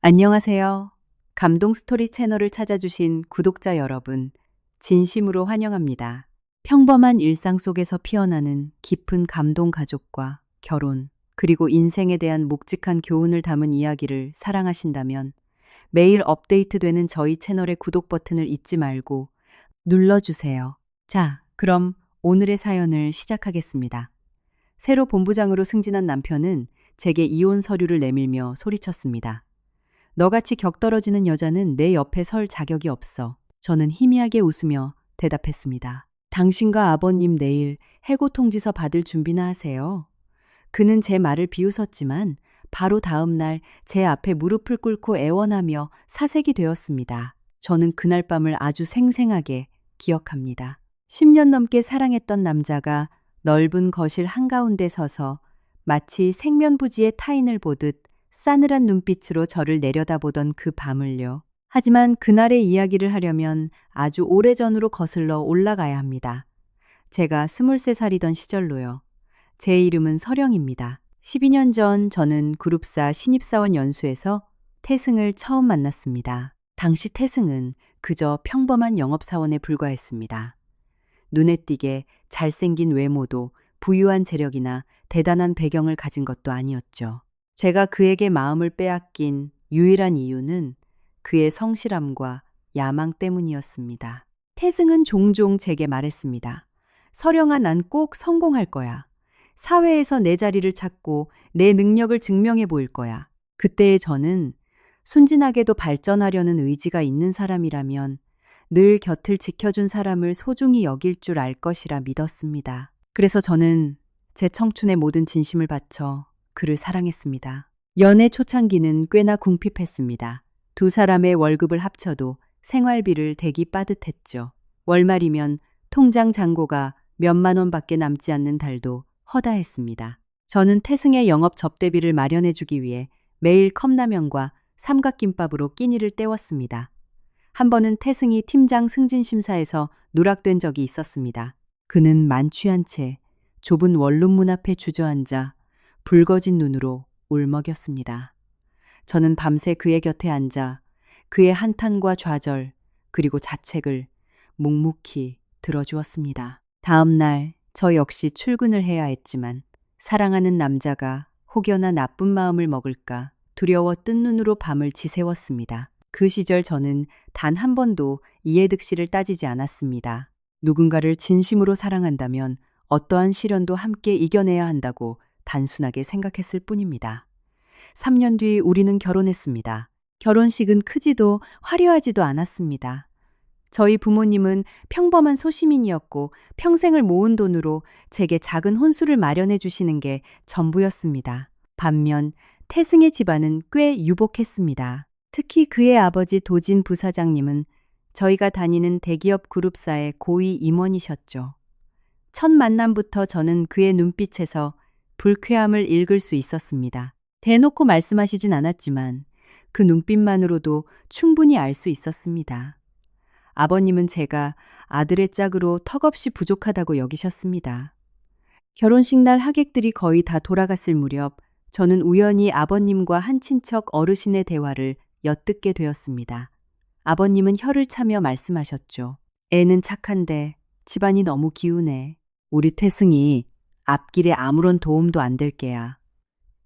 안녕하세요. 감동 스토리 채널을 찾아주신 구독자 여러분, 진심으로 환영합니다. 평범한 일상 속에서 피어나는 깊은 감동 가족과 결혼, 그리고 인생에 대한 묵직한 교훈을 담은 이야기를 사랑하신다면 매일 업데이트되는 저희 채널의 구독 버튼을 잊지 말고 눌러주세요. 자, 그럼 오늘의 사연을 시작하겠습니다. 새로 본부장으로 승진한 남편은 제게 이혼 서류를 내밀며 소리쳤습니다. 너같이 격떨어지는 여자는 내 옆에 설 자격이 없어. 저는 희미하게 웃으며 대답했습니다. 당신과 아버님 내일 해고 통지서 받을 준비나 하세요. 그는 제 말을 비웃었지만 바로 다음 날 제 앞에 무릎을 꿇고 애원하며 사색이 되었습니다. 저는 그날 밤을 아주 생생하게 기억합니다. 10년 넘게 사랑했던 남자가 넓은 거실 한가운데 서서 마치 생면부지의 타인을 보듯 싸늘한 눈빛으로 저를 내려다보던 그 밤을요. 하지만 그날의 이야기를 하려면 아주 오래전으로 거슬러 올라가야 합니다. 제가 23살이던 시절로요. 제 이름은 서령입니다. 12년 전 저는 그룹사 신입사원 연수에서 태승을 처음 만났습니다. 당시 태승은 그저 평범한 영업사원에 불과했습니다. 눈에 띄게 잘생긴 외모도 부유한 재력이나 대단한 배경을 가진 것도 아니었죠. 제가 그에게 마음을 빼앗긴 유일한 이유는 그의 성실함과 야망 때문이었습니다. 태승은 종종 제게 말했습니다. 서령아, 난 꼭 성공할 거야. 사회에서 내 자리를 찾고 내 능력을 증명해 보일 거야. 그때의 저는 순진하게도 발전하려는 의지가 있는 사람이라면 늘 곁을 지켜준 사람을 소중히 여길 줄 알 것이라 믿었습니다. 그래서 저는 제 청춘의 모든 진심을 바쳐 그를 사랑했습니다. 연애 초창기는 꽤나 궁핍했습니다. 두 사람의 월급을 합쳐도 생활비를 대기 빠듯했죠. 월말이면 통장 잔고가 몇만 원밖에 남지 않는 달도 허다했습니다. 저는 태승의 영업 접대비를 마련해주기 위해 매일 컵라면과 삼각김밥으로 끼니를 때웠습니다. 한 번은 태승이 팀장 승진 심사에서 누락된 적이 있었습니다. 그는 만취한 채 좁은 원룸 문 앞에 주저앉아 붉어진 눈으로 울먹였습니다. 저는 밤새 그의 곁에 앉아 그의 한탄과 좌절 그리고 자책을 묵묵히 들어주었습니다. 다음 날 저 역시 출근을 해야 했지만 사랑하는 남자가 혹여나 나쁜 마음을 먹을까 두려워 뜬 눈으로 밤을 지새웠습니다. 그 시절 저는 단 한 번도 이해득실을 따지지 않았습니다. 누군가를 진심으로 사랑한다면 어떠한 시련도 함께 이겨내야 한다고 단순하게 생각했을 뿐입니다. 3년 뒤 우리는 결혼했습니다. 결혼식은 크지도 화려하지도 않았습니다. 저희 부모님은 평범한 소시민이었고 평생을 모은 돈으로 제게 작은 혼수를 마련해 주시는 게 전부였습니다. 반면 태승의 집안은 꽤 유복했습니다. 특히 그의 아버지 도진 부사장님은 저희가 다니는 대기업 그룹사의 고위 임원이셨죠. 첫 만남부터 저는 그의 눈빛에서 불쾌함을 읽을 수 있었습니다. 대놓고 말씀하시진 않았지만 그 눈빛만으로도 충분히 알 수 있었습니다. 아버님은 제가 아들의 짝으로 턱없이 부족하다고 여기셨습니다. 결혼식 날 하객들이 거의 다 돌아갔을 무렵 저는 우연히 아버님과 한 친척 어르신의 대화를 엿듣게 되었습니다. 아버님은 혀를 차며 말씀하셨죠. 애는 착한데 집안이 너무 기우네. 우리 태승이 앞길에 아무런 도움도 안 될 게야.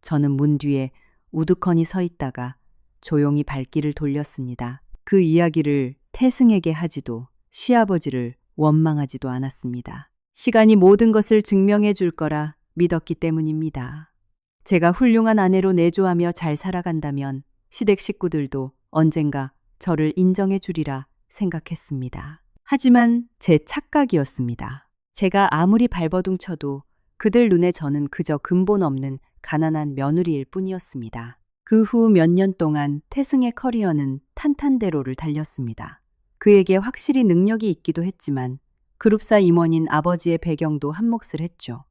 저는 문 뒤에 우두커니 서 있다가 조용히 발길을 돌렸습니다. 그 이야기를 태승에게 하지도 시아버지를 원망하지도 않았습니다. 시간이 모든 것을 증명해 줄 거라 믿었기 때문입니다. 제가 훌륭한 아내로 내조하며 잘 살아간다면 시댁 식구들도 언젠가 저를 인정해 주리라 생각했습니다. 하지만 제 착각이었습니다. 제가 아무리 발버둥 쳐도 그들 눈에 저는 그저 근본 없는 가난한 며느리일 뿐이었습니다. 그 후 몇 년 동안 태승의 커리어는 탄탄대로를 달렸습니다. 그에게 확실히 능력이 있기도 했지만 그룹사 임원인 아버지의 배경도 한몫을 했죠.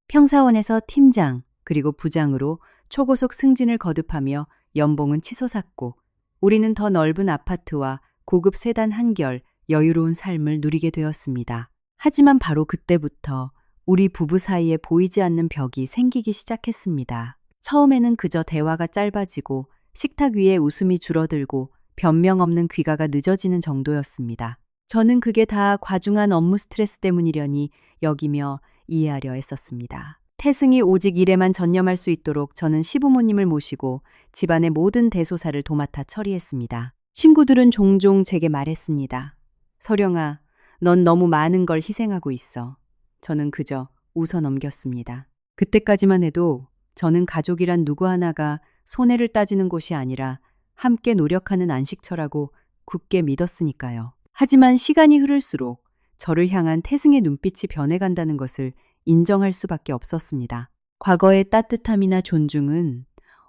평사원에서 팀장 그리고 부장으로 초고속 승진을 거듭하며 연봉은 치솟았고 우리는 더 넓은 아파트와 고급 세단 한결 여유로운 삶을 누리게 되었습니다. 하지만 바로 그때부터 우리 부부 사이에 보이지 않는 벽이 생기기 시작했습니다. 처음에는 그저 대화가 짧아지고 식탁 위에 웃음이 줄어들고 변명 없는 귀가가 늦어지는 정도였습니다. 저는 그게 다 과중한 업무 스트레스 때문이려니 여기며 이해하려 했었습니다. 태승이 오직 일에만 전념할 수 있도록 저는 시부모님을 모시고 집안의 모든 대소사를 도맡아 처리했습니다. 친구들은 종종 제게 말했습니다. 서령아, 넌 너무 많은 걸 희생하고 있어. 저는 그저 웃어 넘겼습니다. 그때까지만 해도 저는 가족이란 누구 하나가 손해를 따지는 곳이 아니라 함께 노력하는 안식처라고 굳게 믿었으니까요. 하지만 시간이 흐를수록 저를 향한 태승의 눈빛이 변해간다는 것을 인정할 수밖에 없었습니다. 과거의 따뜻함이나 존중은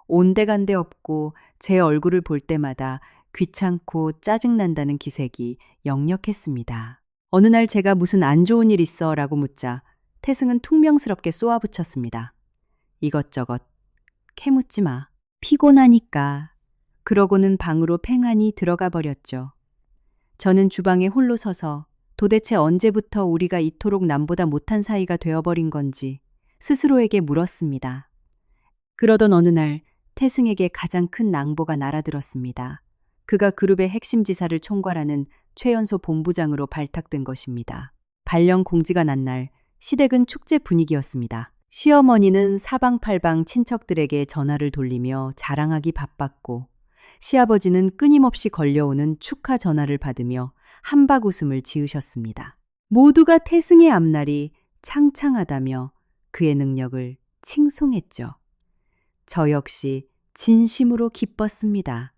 온데간데 없고 제 얼굴을 볼 때마다 귀찮고 짜증난다는 기색이 역력했습니다. 어느 날 제가 무슨 안 좋은 일 있어? 라고 묻자 태승은 퉁명스럽게 쏘아붙였습니다. 이것저것 캐묻지 마. 피곤하니까. 그러고는 방으로 팽하니 들어가 버렸죠. 저는 주방에 홀로 서서 도대체 언제부터 우리가 이토록 남보다 못한 사이가 되어버린 건지 스스로에게 물었습니다. 그러던 어느 날 태승에게 가장 큰 낭보가 날아들었습니다. 그가 그룹의 핵심 지사를 총괄하는 최연소 본부장으로 발탁된 것입니다. 발령 공지가 난 날 시댁은 축제 분위기였습니다. 시어머니는 사방팔방 친척들에게 전화를 돌리며 자랑하기 바빴고 시아버지는 끊임없이 걸려오는 축하 전화를 받으며 한박 웃음을 지으셨습니다. 모두가 태승의 앞날이 창창하다며 그의 능력을 칭송했죠. 저 역시 진심으로 기뻤습니다.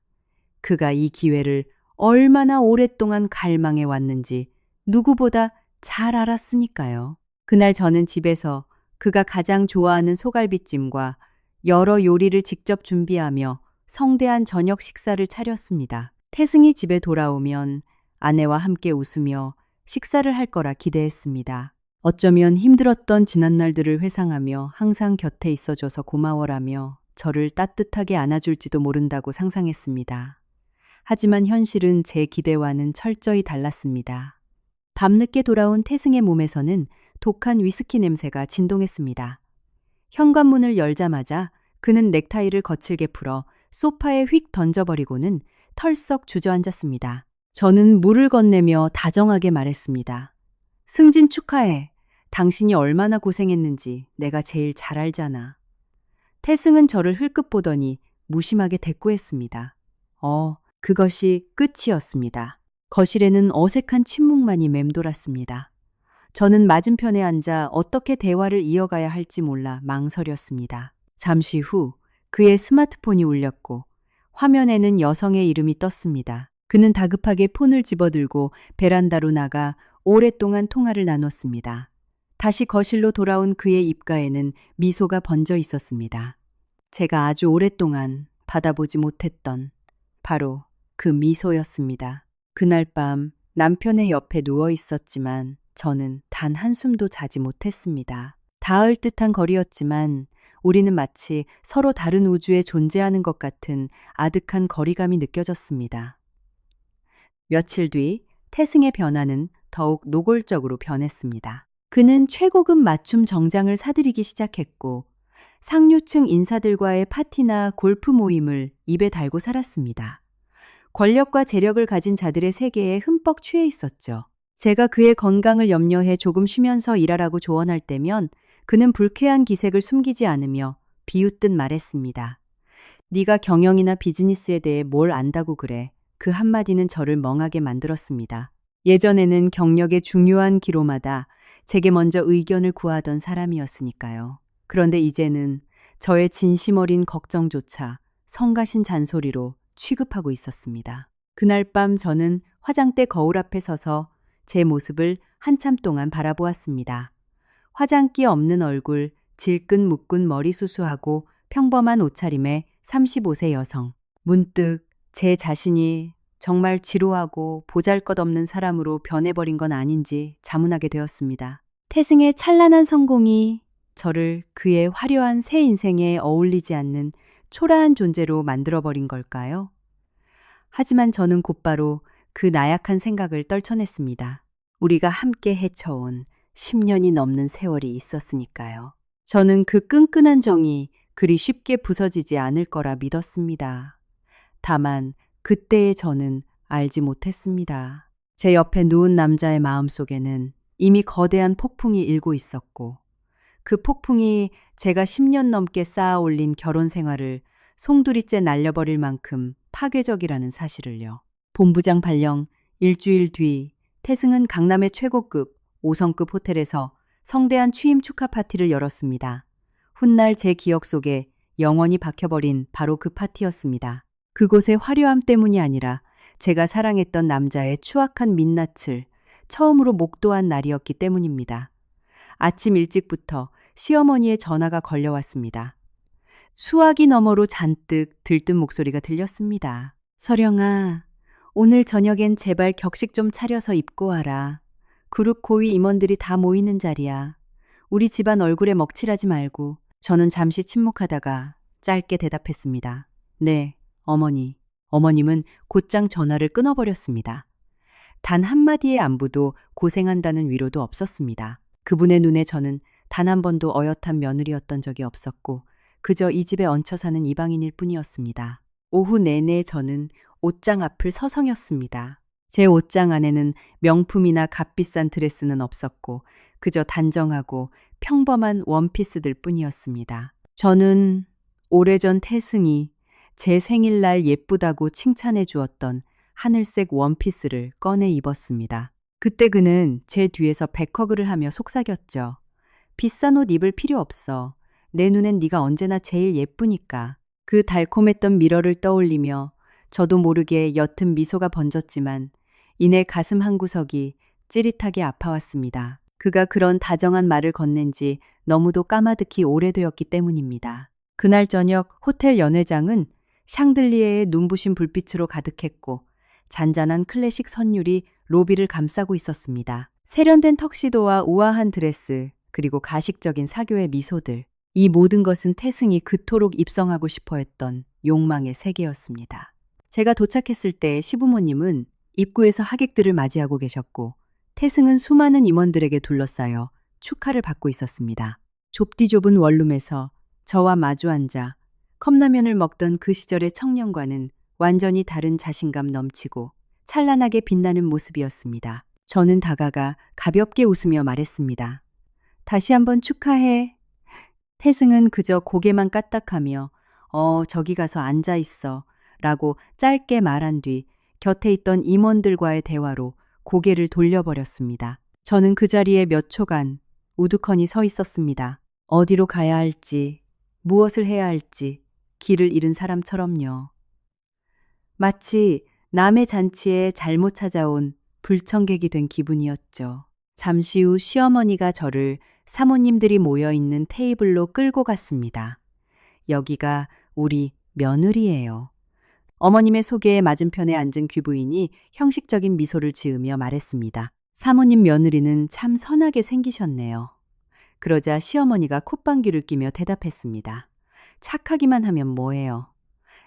그가 이 기회를 얼마나 오랫동안 갈망해 왔는지 누구보다 잘 알았으니까요. 그날 저는 집에서 그가 가장 좋아하는 소갈비찜과 여러 요리를 직접 준비하며 성대한 저녁 식사를 차렸습니다. 태승이 집에 돌아오면 아내와 함께 웃으며 식사를 할 거라 기대했습니다. 어쩌면 힘들었던 지난날들을 회상하며 항상 곁에 있어줘서 고마워라며 저를 따뜻하게 안아줄지도 모른다고 상상했습니다. 하지만 현실은 제 기대와는 철저히 달랐습니다. 밤늦게 돌아온 태승의 몸에서는 독한 위스키 냄새가 진동했습니다. 현관문을 열자마자 그는 넥타이를 거칠게 풀어 소파에 휙 던져버리고는 털썩 주저앉았습니다. 저는 물을 건네며 다정하게 말했습니다. 승진 축하해. 당신이 얼마나 고생했는지 내가 제일 잘 알잖아. 태승은 저를 흘끗 보더니 무심하게 대꾸했습니다. 그것이 끝이었습니다. 거실에는 어색한 침묵만이 맴돌았습니다. 저는 맞은편에 앉아 어떻게 대화를 이어가야 할지 몰라 망설였습니다. 잠시 후 그의 스마트폰이 울렸고 화면에는 여성의 이름이 떴습니다. 그는 다급하게 폰을 집어들고 베란다로 나가 오랫동안 통화를 나눴습니다. 다시 거실로 돌아온 그의 입가에는 미소가 번져 있었습니다. 제가 아주 오랫동안 받아보지 못했던 바로 그 미소였습니다. 그날 밤 남편의 옆에 누워 있었지만 저는 단 한숨도 자지 못했습니다. 닿을 듯한 거리였지만 우리는 마치 서로 다른 우주에 존재하는 것 같은 아득한 거리감이 느껴졌습니다. 며칠 뒤 태승의 변화는 더욱 노골적으로 변했습니다. 그는 최고급 맞춤 정장을 사들이기 시작했고 상류층 인사들과의 파티나 골프 모임을 입에 달고 살았습니다. 권력과 재력을 가진 자들의 세계에 흠뻑 취해 있었죠. 제가 그의 건강을 염려해 조금 쉬면서 일하라고 조언할 때면 그는 불쾌한 기색을 숨기지 않으며 비웃듯 말했습니다. 네가 경영이나 비즈니스에 대해 뭘 안다고 그래. 그 한마디는 저를 멍하게 만들었습니다. 예전에는 경력의 중요한 기로마다 제게 먼저 의견을 구하던 사람이었으니까요. 그런데 이제는 저의 진심 어린 걱정조차 성가신 잔소리로 취급하고 있었습니다. 그날 밤 저는 화장대 거울 앞에 서서 제 모습을 한참 동안 바라보았습니다. 화장기 없는 얼굴, 질끈 묶은 머리수수하고 평범한 옷차림의 35세 여성. 문득 제 자신이 정말 지루하고 보잘것없는 사람으로 변해버린 건 아닌지 자문하게 되었습니다. 태승의 찬란한 성공이 저를 그의 화려한 새 인생에 어울리지 않는 초라한 존재로 만들어버린 걸까요? 하지만 저는 곧바로 그 나약한 생각을 떨쳐냈습니다. 우리가 함께 헤쳐온 10년이 넘는 세월이 있었으니까요. 저는 그 끈끈한 정이 그리 쉽게 부서지지 않을 거라 믿었습니다. 다만 그때의 저는 알지 못했습니다. 제 옆에 누운 남자의 마음속에는 이미 거대한 폭풍이 일고 있었고 그 폭풍이 제가 10년 넘게 쌓아 올린 결혼 생활을 송두리째 날려버릴 만큼 파괴적이라는 사실을요. 본부장 발령 일주일 뒤 태승은 강남의 최고급 5성급 호텔에서 성대한 취임 축하 파티를 열었습니다. 훗날 제 기억 속에 영원히 박혀버린 바로 그 파티였습니다. 그곳의 화려함 때문이 아니라 제가 사랑했던 남자의 추악한 민낯을 처음으로 목도한 날이었기 때문입니다. 아침 일찍부터 시어머니의 전화가 걸려왔습니다. 수화기 너머로 잔뜩 들뜬 목소리가 들렸습니다. 서령아, 오늘 저녁엔 제발 격식 좀 차려서 입고 와라. 그룹 고위 임원들이 다 모이는 자리야. 우리 집안 얼굴에 먹칠하지 말고. 저는 잠시 침묵하다가 짧게 대답했습니다. 네, 어머니. 어머님은 곧장 전화를 끊어버렸습니다. 단 한마디의 안부도 고생한다는 위로도 없었습니다. 그분의 눈에 저는 단 한 번도 어엿한 며느리였던 적이 없었고 그저 이 집에 얹혀 사는 이방인일 뿐이었습니다. 오후 내내 저는 옷장 앞을 서성였습니다. 제 옷장 안에는 명품이나 값비싼 드레스는 없었고 그저 단정하고 평범한 원피스들 뿐이었습니다. 저는 오래전 태승이 제 생일날 예쁘다고 칭찬해 주었던 하늘색 원피스를 꺼내 입었습니다. 그때 그는 제 뒤에서 백허그를 하며 속삭였죠. 비싼 옷 입을 필요 없어. 내 눈엔 네가 언제나 제일 예쁘니까. 그 달콤했던 미러를 떠올리며 저도 모르게 옅은 미소가 번졌지만 이내 가슴 한구석이 찌릿하게 아파왔습니다. 그가 그런 다정한 말을 건넨 지 너무도 까마득히 오래되었기 때문입니다. 그날 저녁 호텔 연회장은 샹들리에의 눈부신 불빛으로 가득했고 잔잔한 클래식 선율이 로비를 감싸고 있었습니다. 세련된 턱시도와 우아한 드레스, 그리고 가식적인 사교의 미소들. 이 모든 것은 태승이 그토록 입성하고 싶어 했던 욕망의 세계였습니다. 제가 도착했을 때 시부모님은 입구에서 하객들을 맞이하고 계셨고 태승은 수많은 임원들에게 둘러싸여 축하를 받고 있었습니다. 좁디 좁은 원룸에서 저와 마주 앉아 컵라면을 먹던 그 시절의 청년과는 완전히 다른 자신감 넘치고 찬란하게 빛나는 모습이었습니다. 저는 다가가 가볍게 웃으며 말했습니다. 다시 한번 축하해. 태승은 그저 고개만 까딱하며 저기 가서 앉아 있어 라고 짧게 말한 뒤 곁에 있던 임원들과의 대화로 고개를 돌려버렸습니다. 저는 그 자리에 몇 초간 우두커니 서 있었습니다. 어디로 가야 할지, 무엇을 해야 할지 길을 잃은 사람처럼요. 마치 남의 잔치에 잘못 찾아온 불청객이 된 기분이었죠. 잠시 후 시어머니가 저를 사모님들이 모여있는 테이블로 끌고 갔습니다. 여기가 우리 며느리예요. 어머님의 소개에 맞은편에 앉은 귀부인이 형식적인 미소를 지으며 말했습니다. 사모님 며느리는 참 선하게 생기셨네요. 그러자 시어머니가 콧방귀를 끼며 대답했습니다. 착하기만 하면 뭐해요.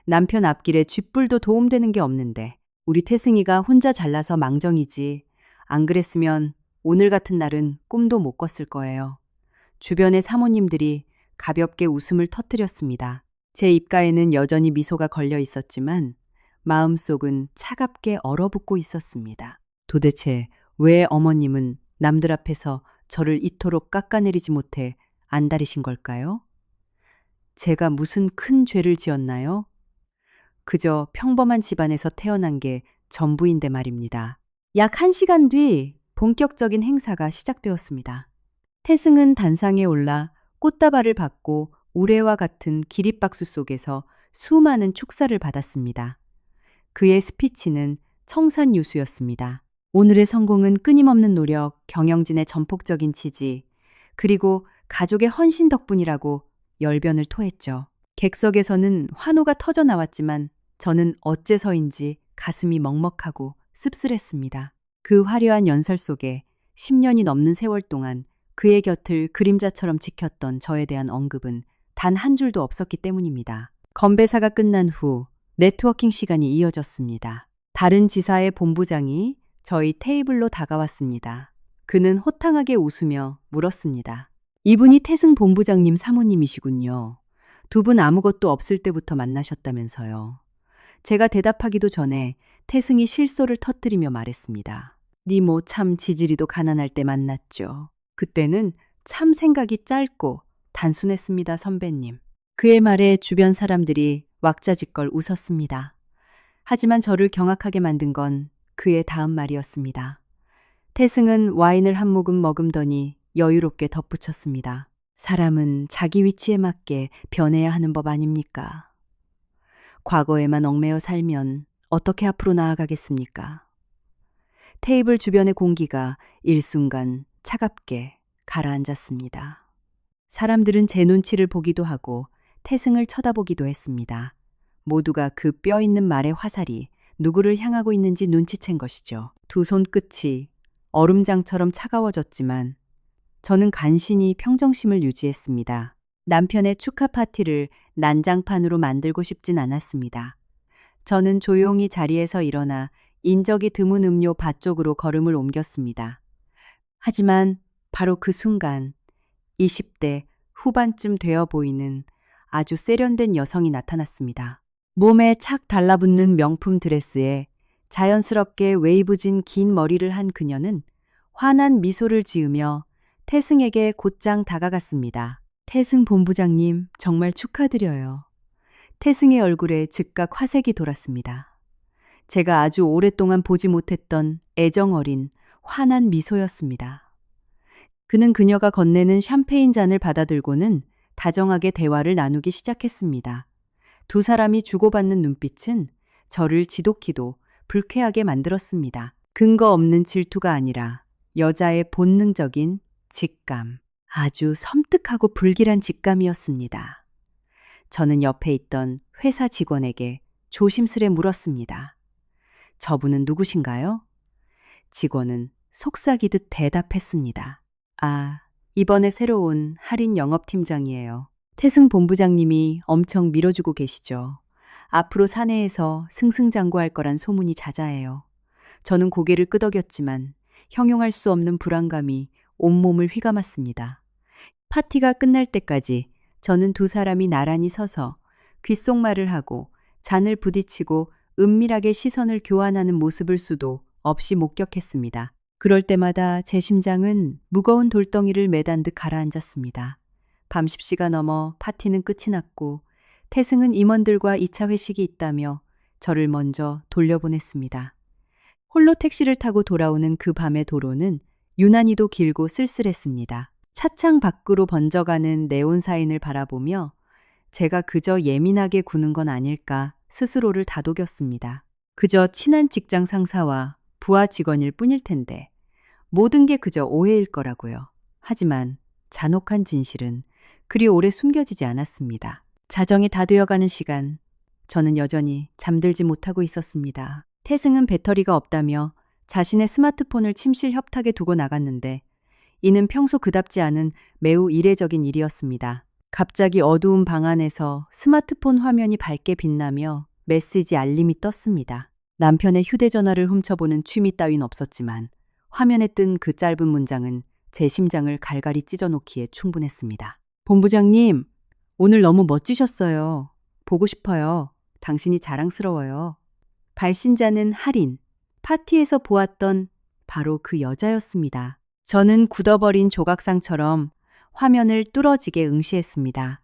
남편 앞길에 쥐뿔도 도움되는 게 없는데 우리 태승이가 혼자 잘나서 망정이지. 안 그랬으면 오늘 같은 날은 꿈도 못 꿨을 거예요. 주변의 사모님들이 가볍게 웃음을 터뜨렸습니다. 제 입가에는 여전히 미소가 걸려 있었지만 마음속은 차갑게 얼어붙고 있었습니다. 도대체 왜 어머님은 남들 앞에서 저를 이토록 깎아내리지 못해 안달이신 걸까요? 제가 무슨 큰 죄를 지었나요? 그저 평범한 집안에서 태어난 게 전부인데 말입니다. 약 1시간 뒤 본격적인 행사가 시작되었습니다. 태승은 단상에 올라 꽃다발을 받고 우레와 같은 기립박수 속에서 수많은 축사를 받았습니다. 그의 스피치는 청산유수였습니다. 오늘의 성공은 끊임없는 노력, 경영진의 전폭적인 지지, 그리고 가족의 헌신 덕분이라고 열변을 토했죠. 객석에서는 환호가 터져 나왔지만 저는 어째서인지 가슴이 먹먹하고 씁쓸했습니다. 그 화려한 연설 속에 10년이 넘는 세월 동안 그의 곁을 그림자처럼 지켰던 저에 대한 언급은 단 한 줄도 없었기 때문입니다. 건배사가 끝난 후 네트워킹 시간이 이어졌습니다. 다른 지사의 본부장이 저희 테이블로 다가왔습니다. 그는 호탕하게 웃으며 물었습니다. 이분이 태승 본부장님 사모님이시군요. 두 분 아무것도 없을 때부터 만나셨다면서요. 제가 대답하기도 전에 태승이 실소를 터뜨리며 말했습니다. 니모 참 지지리도 가난할 때 만났죠. 그때는 참 생각이 짧고 단순했습니다, 선배님. 그의 말에 주변 사람들이 왁자지껄 웃었습니다. 하지만 저를 경악하게 만든 건 그의 다음 말이었습니다. 태승은 와인을 한 모금 머금더니 여유롭게 덧붙였습니다. 사람은 자기 위치에 맞게 변해야 하는 법 아닙니까? 과거에만 얽매여 살면 어떻게 앞으로 나아가겠습니까? 테이블 주변의 공기가 일순간 차갑게 가라앉았습니다. 사람들은 제 눈치를 보기도 하고 태승을 쳐다보기도 했습니다. 모두가 그 뼈 있는 말의 화살이 누구를 향하고 있는지 눈치챈 것이죠. 두 손끝이 얼음장처럼 차가워졌지만 저는 간신히 평정심을 유지했습니다. 남편의 축하 파티를 난장판으로 만들고 싶진 않았습니다. 저는 조용히 자리에서 일어나 인적이 드문 음료 바 쪽으로 걸음을 옮겼습니다. 하지만 바로 그 순간 20대 후반쯤 되어 보이는 아주 세련된 여성이 나타났습니다. 몸에 착 달라붙는 명품 드레스에 자연스럽게 웨이브진 긴 머리를 한 그녀는 환한 미소를 지으며 태승에게 곧장 다가갔습니다. 태승 본부장님, 정말 축하드려요. 태승의 얼굴에 즉각 화색이 돌았습니다. 제가 아주 오랫동안 보지 못했던 애정 어린 환한 미소였습니다. 그는 그녀가 건네는 샴페인 잔을 받아들고는 다정하게 대화를 나누기 시작했습니다. 두 사람이 주고받는 눈빛은 저를 지독히도 불쾌하게 만들었습니다. 근거 없는 질투가 아니라 여자의 본능적인 직감. 아주 섬뜩하고 불길한 직감이었습니다. 저는 옆에 있던 회사 직원에게 조심스레 물었습니다. 저분은 누구신가요? 직원은 속삭이듯 대답했습니다. 아, 이번에 새로 온 할인 영업팀장이에요. 태승 본부장님이 엄청 밀어주고 계시죠. 앞으로 사내에서 승승장구할 거란 소문이 자자해요. 저는 고개를 끄덕였지만 형용할 수 없는 불안감이 온몸을 휘감았습니다. 파티가 끝날 때까지 저는 두 사람이 나란히 서서 귓속말을 하고 잔을 부딪히고 은밀하게 시선을 교환하는 모습을 수도 없이 목격했습니다. 그럴 때마다 제 심장은 무거운 돌덩이를 매단 듯 가라앉았습니다. 밤 10시가 넘어 파티는 끝이 났고 태승은 임원들과 2차 회식이 있다며 저를 먼저 돌려보냈습니다. 홀로 택시를 타고 돌아오는 그 밤의 도로는 유난히도 길고 쓸쓸했습니다. 차창 밖으로 번져가는 네온 사인을 바라보며 제가 그저 예민하게 구는 건 아닐까 스스로를 다독였습니다. 그저 친한 직장 상사와 부하 직원일 뿐일 텐데 모든 게 그저 오해일 거라고요. 하지만 잔혹한 진실은 그리 오래 숨겨지지 않았습니다. 자정이 다 되어가는 시간, 저는 여전히 잠들지 못하고 있었습니다. 태승은 배터리가 없다며 자신의 스마트폰을 침실 협탁에 두고 나갔는데 이는 평소 그답지 않은 매우 이례적인 일이었습니다. 갑자기 어두운 방 안에서 스마트폰 화면이 밝게 빛나며 메시지 알림이 떴습니다. 남편의 휴대전화를 훔쳐보는 취미 따윈 없었지만 화면에 뜬 그 짧은 문장은 제 심장을 갈갈이 찢어놓기에 충분했습니다. 본부장님, 오늘 너무 멋지셨어요. 보고 싶어요. 당신이 자랑스러워요. 발신자는 할인. 파티에서 보았던 바로 그 여자였습니다. 저는 굳어버린 조각상처럼 화면을 뚫어지게 응시했습니다.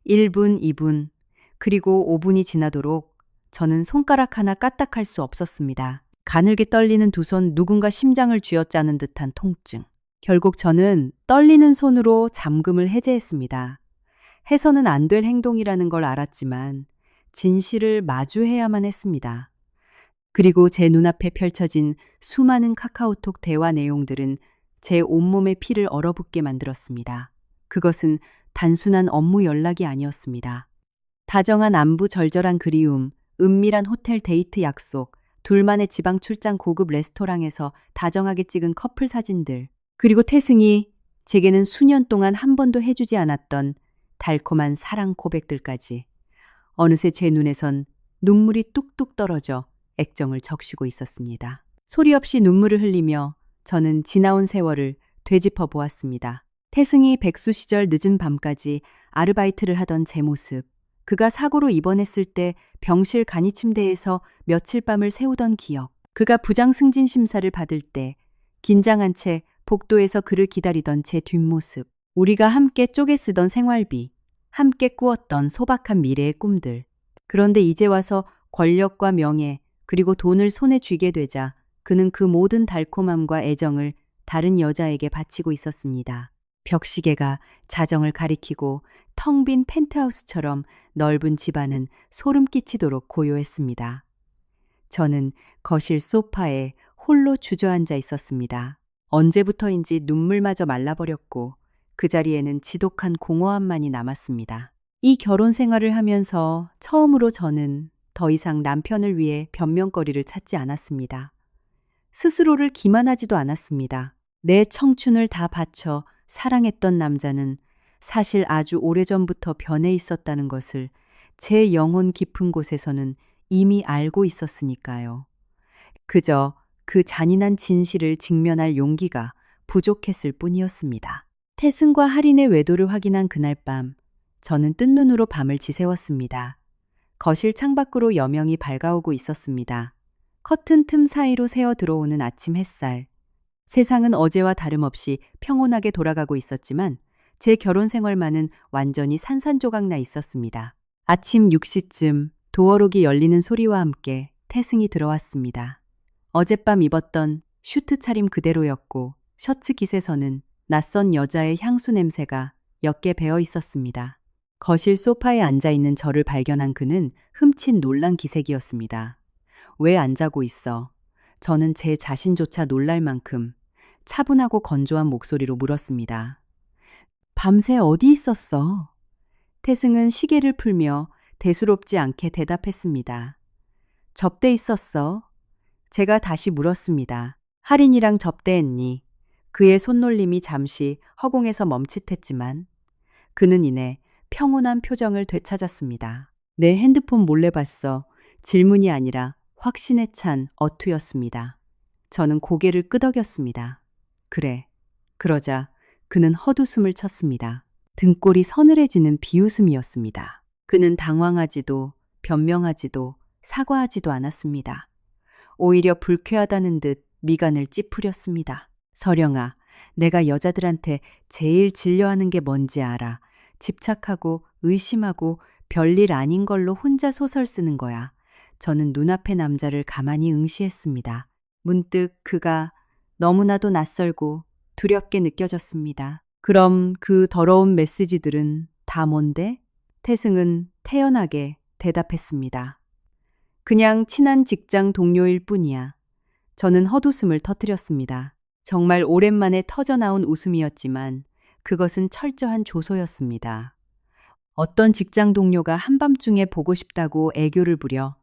1분, 2분, 그리고 5분이 지나도록 저는 손가락 하나 까딱할 수 없었습니다. 가늘게 떨리는 두 손, 누군가 심장을 쥐어짜는 듯한 통증. 결국 저는 떨리는 손으로 잠금을 해제했습니다. 해서는 안 될 행동이라는 걸 알았지만 진실을 마주해야만 했습니다. 그리고 제 눈앞에 펼쳐진 수많은 카카오톡 대화 내용들은 제 온몸의 피를 얼어붙게 만들었습니다. 그것은 단순한 업무 연락이 아니었습니다. 다정한 안부, 절절한 그리움, 은밀한 호텔 데이트 약속, 둘만의 지방 출장 고급 레스토랑에서 다정하게 찍은 커플 사진들, 그리고 태승이 제게는 수년 동안 한 번도 해주지 않았던 달콤한 사랑 고백들까지. 어느새 제 눈에선 눈물이 뚝뚝 떨어져 액정을 적시고 있었습니다. 소리 없이 눈물을 흘리며 저는 지나온 세월을 되짚어 보았습니다. 태승이 백수 시절 늦은 밤까지 아르바이트를 하던 제 모습, 그가 사고로 입원했을 때 병실 간이 침대에서 며칠 밤을 새우던 기억. 그가 부장 승진 심사를 받을 때 긴장한 채 복도에서 그를 기다리던 제 뒷모습. 우리가 함께 쪼개 쓰던 생활비. 함께 꾸었던 소박한 미래의 꿈들. 그런데 이제 와서 권력과 명예 그리고 돈을 손에 쥐게 되자 그는 그 모든 달콤함과 애정을 다른 여자에게 바치고 있었습니다. 벽시계가 자정을 가리키고 텅 빈 펜트하우스처럼 넓은 집안은 소름 끼치도록 고요했습니다. 저는 거실 소파에 홀로 주저앉아 있었습니다. 언제부터인지 눈물마저 말라버렸고 그 자리에는 지독한 공허함만이 남았습니다. 이 결혼 생활을 하면서 처음으로 저는 더 이상 남편을 위해 변명거리를 찾지 않았습니다. 스스로를 기만하지도 않았습니다. 내 청춘을 다 바쳐 사랑했던 남자는 사실 아주 오래전부터 변해 있었다는 것을 제 영혼 깊은 곳에서는 이미 알고 있었으니까요. 그저 그 잔인한 진실을 직면할 용기가 부족했을 뿐이었습니다. 태승과 할인의 외도를 확인한 그날 밤, 저는 뜬 눈으로 밤을 지새웠습니다. 거실 창밖으로 여명이 밝아오고 있었습니다. 커튼 틈 사이로 새어 들어오는 아침 햇살. 세상은 어제와 다름없이 평온하게 돌아가고 있었지만 제 결혼 생활만은 완전히 산산조각나 있었습니다. 아침 6시쯤 도어록이 열리는 소리와 함께 태승이 들어왔습니다. 어젯밤 입었던 슈트 차림 그대로였고 셔츠 깃에서는 낯선 여자의 향수 냄새가 옅게 배어 있었습니다. 거실 소파에 앉아있는 저를 발견한 그는 흠칫 놀란 기색이었습니다. 왜 안 자고 있어? 저는 제 자신조차 놀랄 만큼 차분하고 건조한 목소리로 물었습니다. 밤새 어디 있었어? 태승은 시계를 풀며 대수롭지 않게 대답했습니다. 접대 있었어. 제가 다시 물었습니다. 할인이랑 접대했니? 그의 손놀림이 잠시 허공에서 멈칫했지만 그는 이내 평온한 표정을 되찾았습니다. 내 핸드폰 몰래 봤어. 질문이 아니라 확신에 찬 어투였습니다. 저는 고개를 끄덕였습니다. 그래. 그러자 그는 헛웃음을 쳤습니다. 등골이 서늘해지는 비웃음이었습니다. 그는 당황하지도 변명하지도 사과하지도 않았습니다. 오히려 불쾌하다는 듯 미간을 찌푸렸습니다. 서령아, 내가 여자들한테 제일 질려하는 게 뭔지 알아. 집착하고 의심하고 별일 아닌 걸로 혼자 소설 쓰는 거야. 저는 눈앞의 남자를 가만히 응시했습니다. 문득 그가 너무나도 낯설고 두렵게 느껴졌습니다. 그럼 그 더러운 메시지들은 다 뭔데? 태승은 태연하게 대답했습니다. 그냥 친한 직장 동료일 뿐이야. 저는 헛웃음을 터뜨렸습니다. 정말 오랜만에 터져나온 웃음이었지만 그것은 철저한 조소였습니다. 어떤 직장 동료가 한밤중에 보고 싶다고 애교를 부려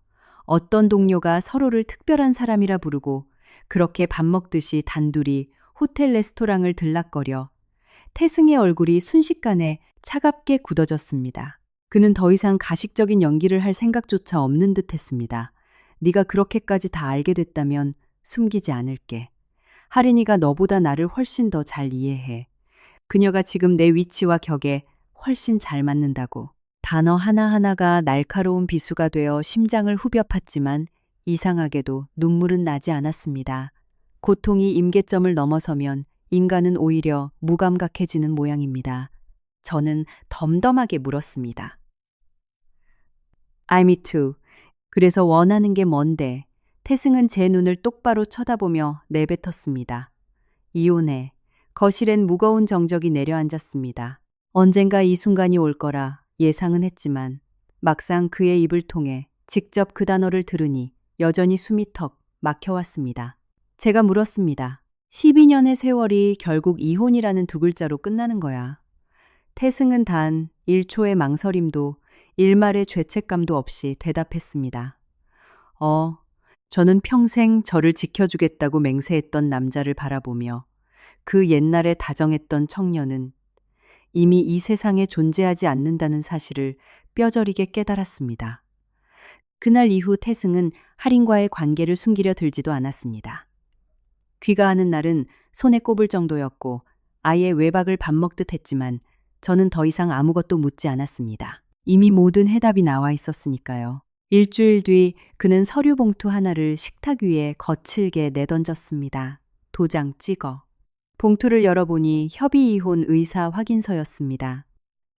어떤 동료가 서로를 특별한 사람이라 부르고 그렇게 밥 먹듯이 단둘이 호텔 레스토랑을 들락거려 태승의 얼굴이 순식간에 차갑게 굳어졌습니다. 그는 더 이상 가식적인 연기를 할 생각조차 없는 듯 했습니다. 네가 그렇게까지 다 알게 됐다면 숨기지 않을게. 할인이가 너보다 나를 훨씬 더 잘 이해해. 그녀가 지금 내 위치와 격에 훨씬 잘 맞는다고. 단어 하나하나가 날카로운 비수가 되어 심장을 후벼 팠지만 이상하게도 눈물은 나지 않았습니다. 고통이 임계점을 넘어서면 인간은 오히려 무감각해지는 모양입니다. 저는 덤덤하게 물었습니다. I'm too. 그래서 원하는 게 뭔데? 태승은 제 눈을 똑바로 쳐다보며 내뱉었습니다. 이혼해. 거실엔 무거운 정적이 내려앉았습니다. 언젠가 이 순간이 올 거라 예상은 했지만 막상 그의 입을 통해 직접 그 단어를 들으니 여전히 숨이 턱 막혀왔습니다. 제가 물었습니다. 12년의 세월이 결국 이혼이라는 두 글자로 끝나는 거야. 태승은 단 1초의 망설임도 일말의 죄책감도 없이 대답했습니다. 저는 평생 저를 지켜주겠다고 맹세했던 남자를 바라보며 그 옛날에 다정했던 청년은 이미 이 세상에 존재하지 않는다는 사실을 뼈저리게 깨달았습니다. 그날 이후 태승은 할인과의 관계를 숨기려 들지도 않았습니다. 귀가하는 날은 손에 꼽을 정도였고 아예 외박을 밥 먹듯 했지만 저는 더 이상 아무것도 묻지 않았습니다. 이미 모든 해답이 나와 있었으니까요. 일주일 뒤 그는 서류 봉투 하나를 식탁 위에 거칠게 내던졌습니다. 도장 찍어. 봉투를 열어보니 협의 이혼 의사 확인서였습니다.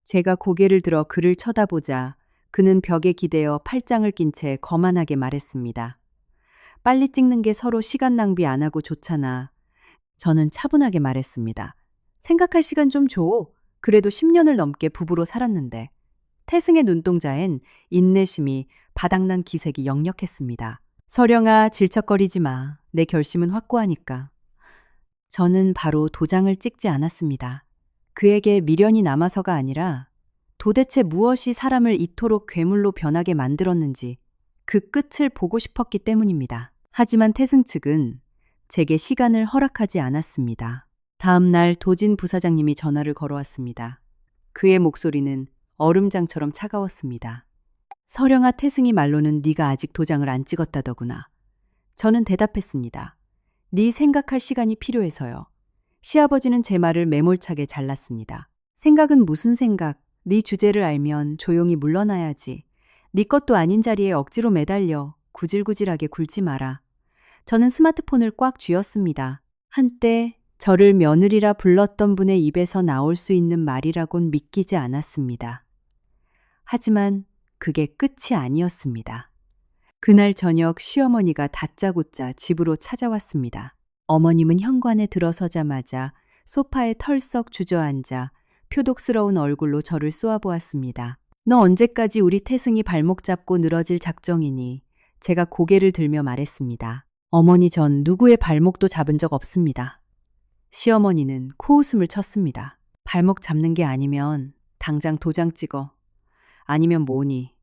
제가 고개를 들어 그를 쳐다보자 그는 벽에 기대어 팔짱을 낀 채 거만하게 말했습니다. 빨리 찍는 게 서로 시간 낭비 안 하고 좋잖아. 저는 차분하게 말했습니다. 생각할 시간 좀 줘. 그래도 10년을 넘게 부부로 살았는데. 태승의 눈동자엔 인내심이 바닥난 기색이 역력했습니다. 서령아, 질척거리지 마. 내 결심은 확고하니까. 저는 바로 도장을 찍지 않았습니다. 그에게 미련이 남아서가 아니라 도대체 무엇이 사람을 이토록 괴물로 변하게 만들었는지 그 끝을 보고 싶었기 때문입니다. 하지만 태승 측은 제게 시간을 허락하지 않았습니다. 다음 날 도진 부사장님이 전화를 걸어왔습니다. 그의 목소리는 얼음장처럼 차가웠습니다. 서령아, 태승이 말로는 네가 아직 도장을 안 찍었다더구나. 저는 대답했습니다. 네 생각할 시간이 필요해서요. 시아버지는 제 말을 매몰차게 잘랐습니다. 생각은 무슨 생각? 네 주제를 알면 조용히 물러나야지. 네 것도 아닌 자리에 억지로 매달려 구질구질하게 굴지 마라. 저는 스마트폰을 꽉 쥐었습니다. 한때 저를 며느리라 불렀던 분의 입에서 나올 수 있는 말이라곤 믿기지 않았습니다. 하지만 그게 끝이 아니었습니다. 그날 저녁 시어머니가 다짜고짜 집으로 찾아왔습니다. 어머님은 현관에 들어서자마자 소파에 털썩 주저앉아 표독스러운 얼굴로 저를 쏘아보았습니다. 너 언제까지 우리 태승이 발목 잡고 늘어질 작정이니? 제가 고개를 들며 말했습니다. 어머니, 전 누구의 발목도 잡은 적 없습니다. 시어머니는 코웃음을 쳤습니다. 발목 잡는 게 아니면 당장 도장 찍어. 아니면 뭐니?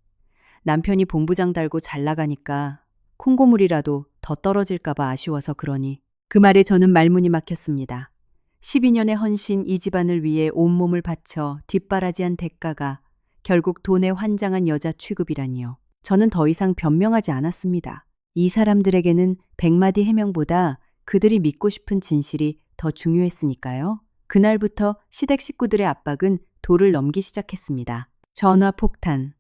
남편이 본부장 달고 잘 나가니까 콩고물이라도 더 떨어질까봐 아쉬워서 그러니. 그 말에 저는 말문이 막혔습니다. 12년의 헌신 이 집안을 위해 온몸을 바쳐 뒷바라지한 대가가 결국 돈에 환장한 여자 취급이라니요. 저는 더 이상 변명하지 않았습니다. 이 사람들에게는 100마디 해명보다 그들이 믿고 싶은 진실이 더 중요했으니까요. 그날부터 시댁 식구들의 압박은 도를 넘기 시작했습니다. 전화 폭탄,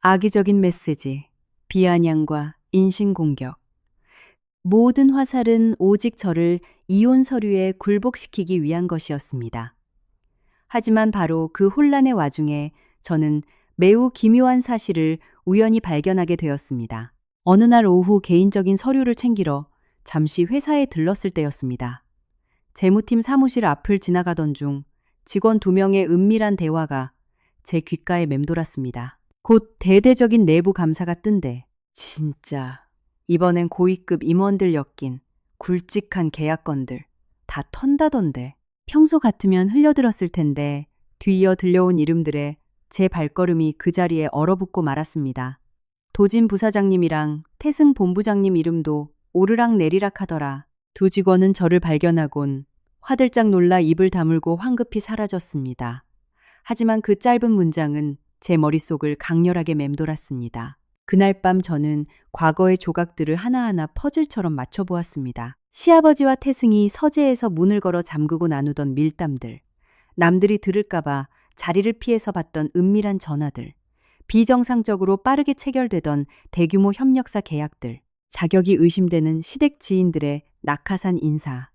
악의적인 메시지, 비아냥과 인신공격. 모든 화살은 오직 저를 이혼 서류에 굴복시키기 위한 것이었습니다. 하지만 바로 그 혼란의 와중에 저는 매우 기묘한 사실을 우연히 발견하게 되었습니다. 어느 날 오후 개인적인 서류를 챙기러 잠시 회사에 들렀을 때였습니다. 재무팀 사무실 앞을 지나가던 중 직원 2명의 은밀한 대화가 제 귓가에 맴돌았습니다. 곧 대대적인 내부 감사가 뜬대. 진짜 이번엔 고위급 임원들 엮인 굵직한 계약건들 다 턴다던데. 평소 같으면 흘려들었을 텐데 뒤이어 들려온 이름들에 제 발걸음이 그 자리에 얼어붙고 말았습니다. 도진 부사장님이랑 태승 본부장님 이름도 오르락 내리락 하더라. 두 직원은 저를 발견하곤 화들짝 놀라 입을 다물고 황급히 사라졌습니다. 하지만 그 짧은 문장은 제 머릿속을 강렬하게 맴돌았습니다. 그날 밤 저는 과거의 조각들을 하나하나 퍼즐처럼 맞춰보았습니다. 시아버지와 태승이 서재에서 문을 걸어 잠그고 나누던 밀담들, 남들이 들을까봐 자리를 피해서 받던 은밀한 전화들, 비정상적으로 빠르게 체결되던 대규모 협력사 계약들, 자격이 의심되는 시댁 지인들의 낙하산 인사.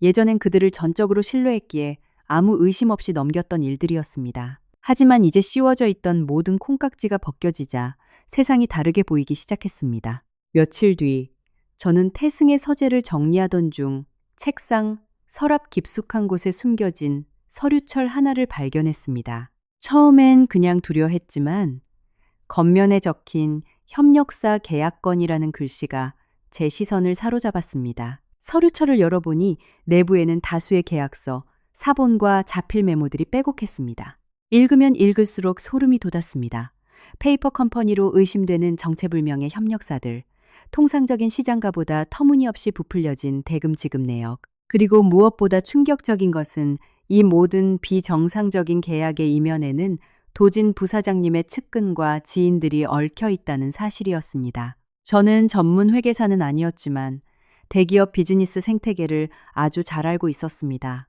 예전엔 그들을 전적으로 신뢰했기에 아무 의심 없이 넘겼던 일들이었습니다. 하지만 이제 씌워져 있던 모든 콩깍지가 벗겨지자 세상이 다르게 보이기 시작했습니다. 며칠 뒤 저는 태승의 서재를 정리하던 중 책상 서랍 깊숙한 곳에 숨겨진 서류철 하나를 발견했습니다. 처음엔 그냥 두려했지만 겉면에 적힌 협력사 계약건이라는 글씨가 제 시선을 사로잡았습니다. 서류철을 열어보니 내부에는 다수의 계약서, 사본과 자필 메모들이 빼곡했습니다. 읽으면 읽을수록 소름이 돋았습니다. 페이퍼 컴퍼니로 의심되는 정체불명의 협력사들, 통상적인 시장가보다 터무니없이 부풀려진 대금 지급 내역, 그리고 무엇보다 충격적인 것은 이 모든 비정상적인 계약의 이면에는 도진 부사장님의 측근과 지인들이 얽혀 있다는 사실이었습니다. 저는 전문 회계사는 아니었지만 대기업 비즈니스 생태계를 아주 잘 알고 있었습니다.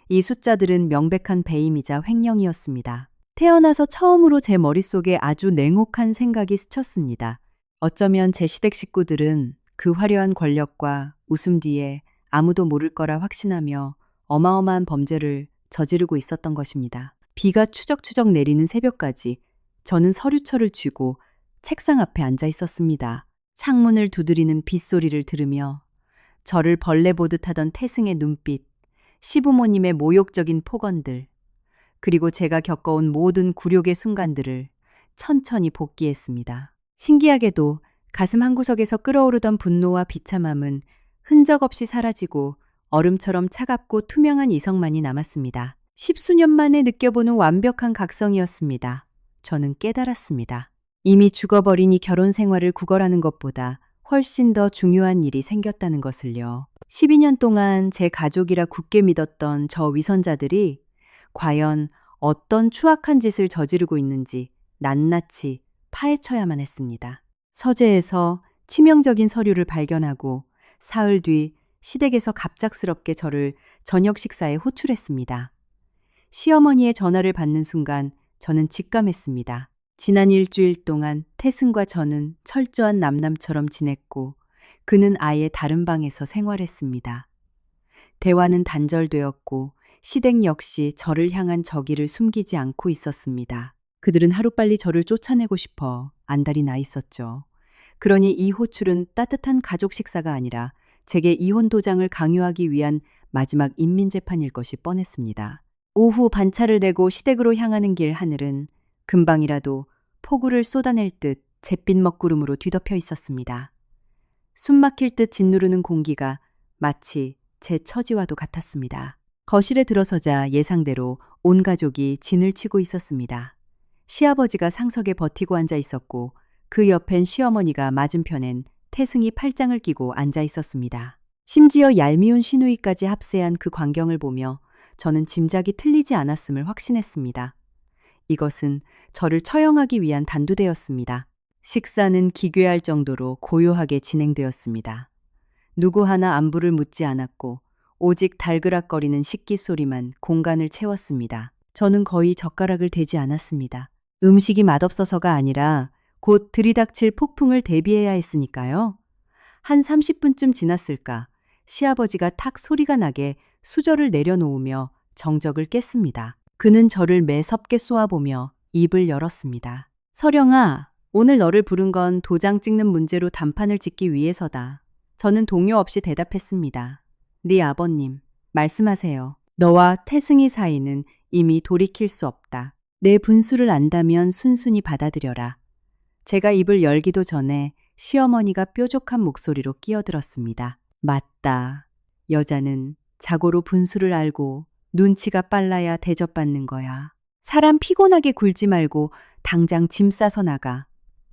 이 숫자들은 명백한 배임이자 횡령이었습니다. 태어나서 처음으로 제 머릿속에 아주 냉혹한 생각이 스쳤습니다. 어쩌면 제 시댁 식구들은 그 화려한 권력과 웃음 뒤에 아무도 모를 거라 확신하며 어마어마한 범죄를 저지르고 있었던 것입니다. 비가 추적추적 내리는 새벽까지 저는 서류철을 쥐고 책상 앞에 앉아 있었습니다. 창문을 두드리는 빗소리를 들으며 저를 벌레 보듯 하던 태승의 눈빛, 시부모님의 모욕적인 폭언들, 그리고 제가 겪어온 모든 굴욕의 순간들을 천천히 복기했습니다. 신기하게도 가슴 한구석에서 끓어오르던 분노와 비참함은 흔적 없이 사라지고 얼음처럼 차갑고 투명한 이성만이 남았습니다. 십수년 만에 느껴보는 완벽한 각성이었습니다. 저는 깨달았습니다. 이미 죽어버린 이 결혼 생활을 구걸하는 것보다 훨씬 더 중요한 일이 생겼다는 것을요. 12년 동안 제 가족이라 굳게 믿었던 저 위선자들이 과연 어떤 추악한 짓을 저지르고 있는지 낱낱이 파헤쳐야만 했습니다. 서재에서 치명적인 서류를 발견하고 사흘 뒤 시댁에서 갑작스럽게 저를 저녁 식사에 호출했습니다. 시어머니의 전화를 받는 순간 저는 직감했습니다. 지난 일주일 동안 태승과 저는 철저한 남남처럼 지냈고 그는 아예 다른 방에서 생활했습니다. 대화는 단절되었고 시댁 역시 저를 향한 적의를 숨기지 않고 있었습니다. 그들은 하루빨리 저를 쫓아내고 싶어 안달이 나 있었죠. 그러니 이 호출은 따뜻한 가족 식사가 아니라 제게 이혼 도장을 강요하기 위한 마지막 인민재판일 것이 뻔했습니다. 오후 반차를 대고 시댁으로 향하는 길 하늘은 금방이라도 폭우를 쏟아낼 듯 잿빛 먹구름으로 뒤덮여 있었습니다. 숨 막힐 듯 짓누르는 공기가 마치 제 처지와도 같았습니다. 거실에 들어서자 예상대로 온 가족이 진을 치고 있었습니다. 시아버지가 상석에 버티고 앉아 있었고 그 옆엔 시어머니가 맞은편엔 태승이 팔짱을 끼고 앉아 있었습니다. 심지어 얄미운 시누이까지 합세한 그 광경을 보며 저는 짐작이 틀리지 않았음을 확신했습니다. 이것은 저를 처형하기 위한 단두대였습니다. 식사는 기괴할 정도로 고요하게 진행되었습니다. 누구 하나 안부를 묻지 않았고 오직 달그락거리는 식기 소리만 공간을 채웠습니다. 저는 거의 젓가락을 대지 않았습니다. 음식이 맛없어서가 아니라 곧 들이닥칠 폭풍을 대비해야 했으니까요. 한 30분쯤 지났을까 시아버지가 탁 소리가 나게 수저를 내려놓으며 정적을 깼습니다. 그는 저를 매섭게 쏘아보며 입을 열었습니다. 서령아, 오늘 너를 부른 건 도장 찍는 문제로 단판을 짓기 위해서다. 저는 동요 없이 대답했습니다. 네 아버님, 말씀하세요. 너와 태승이 사이는 이미 돌이킬 수 없다. 내 분수를 안다면 순순히 받아들여라. 제가 입을 열기도 전에 시어머니가 뾰족한 목소리로 끼어들었습니다. 맞다. 여자는 자고로 분수를 알고 눈치가 빨라야 대접받는 거야. 사람 피곤하게 굴지 말고 당장 짐 싸서 나가.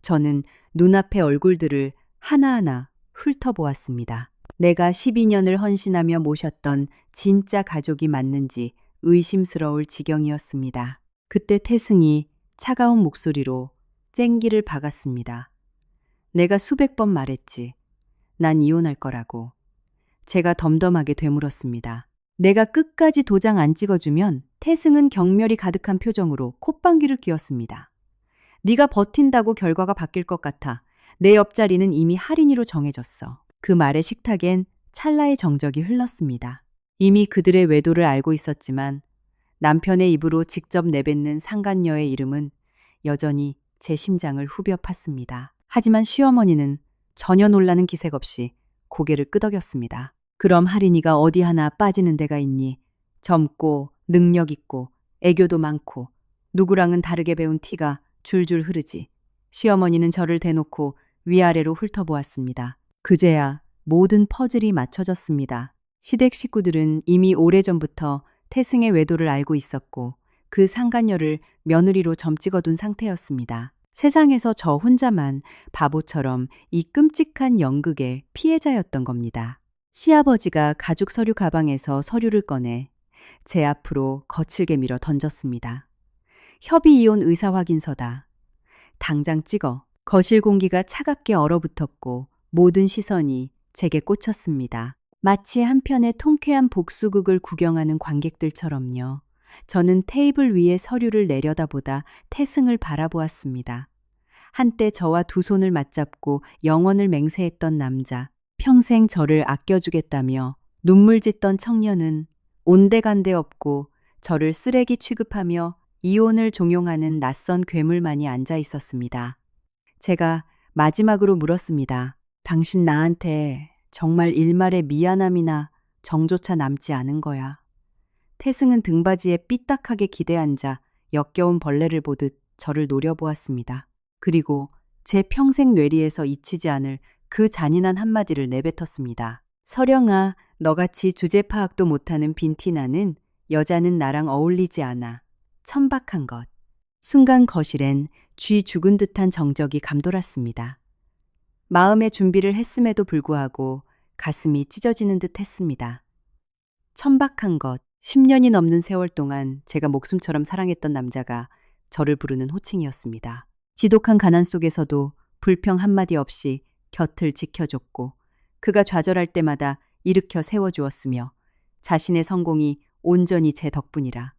저는 눈앞의 얼굴들을 하나하나 훑어보았습니다. 내가 12년을 헌신하며 모셨던 진짜 가족이 맞는지 의심스러울 지경이었습니다. 그때 태승이 차가운 목소리로 쨍기를 박았습니다. 내가 수백 번 말했지. 난 이혼할 거라고. 제가 덤덤하게 되물었습니다. 내가 끝까지 도장 안 찍어주면 태승은 경멸이 가득한 표정으로 콧방귀를 뀌었습니다. 네가 버틴다고 결과가 바뀔 것 같아. 내 옆자리는 이미 할인이로 정해졌어. 그 말의 식탁엔 찰나의 정적이 흘렀습니다. 이미 그들의 외도를 알고 있었지만 남편의 입으로 직접 내뱉는 상간녀의 이름은 여전히 제 심장을 후벼 팠습니다. 하지만 시어머니는 전혀 놀라는 기색 없이 고개를 끄덕였습니다. 그럼 할인이가 어디 하나 빠지는 데가 있니? 젊고 능력 있고 애교도 많고 누구랑은 다르게 배운 티가 줄줄 흐르지. 시어머니는 저를 대놓고 위아래로 훑어보았습니다. 그제야 모든 퍼즐이 맞춰졌습니다. 시댁 식구들은 이미 오래전부터 태승의 외도를 알고 있었고 그 상간녀를 며느리로 점 찍어둔 상태였습니다. 세상에서 저 혼자만 바보처럼 이 끔찍한 연극의 피해자였던 겁니다. 시아버지가 가죽 서류 가방에서 서류를 꺼내 제 앞으로 거칠게 밀어 던졌습니다. 협의 이혼 의사 확인서다. 당장 찍어. 거실 공기가 차갑게 얼어붙었고 모든 시선이 제게 꽂혔습니다. 마치 한편의 통쾌한 복수극을 구경하는 관객들처럼요. 저는 테이블 위에 서류를 내려다보다 태승을 바라보았습니다. 한때 저와 두 손을 맞잡고 영원을 맹세했던 남자, 평생 저를 아껴주겠다며 눈물 짓던 청년은 온데간데 없고 저를 쓰레기 취급하며 이혼을 종용하는 낯선 괴물만이 앉아 있었습니다. 제가 마지막으로 물었습니다. 당신 나한테 정말 일말의 미안함이나 정조차 남지 않은 거야. 태승은 등받이에 삐딱하게 기대앉아 역겨운 벌레를 보듯 저를 노려보았습니다. 그리고 제 평생 뇌리에서 잊히지 않을 그 잔인한 한마디를 내뱉었습니다. 서령아, 너같이 주제 파악도 못하는 빈티나는 여자는 나랑 어울리지 않아. 천박한 것. 순간 거실엔 쥐 죽은 듯한 정적이 감돌았습니다. 마음의 준비를 했음에도 불구하고 가슴이 찢어지는 듯 했습니다. 천박한 것. 10년이 넘는 세월 동안 제가 목숨처럼 사랑했던 남자가 저를 부르는 호칭이었습니다. 지독한 가난 속에서도 불평 한마디 없이 곁을 지켜줬고 그가 좌절할 때마다 일으켜 세워주었으며 자신의 성공이 온전히 제 덕분이라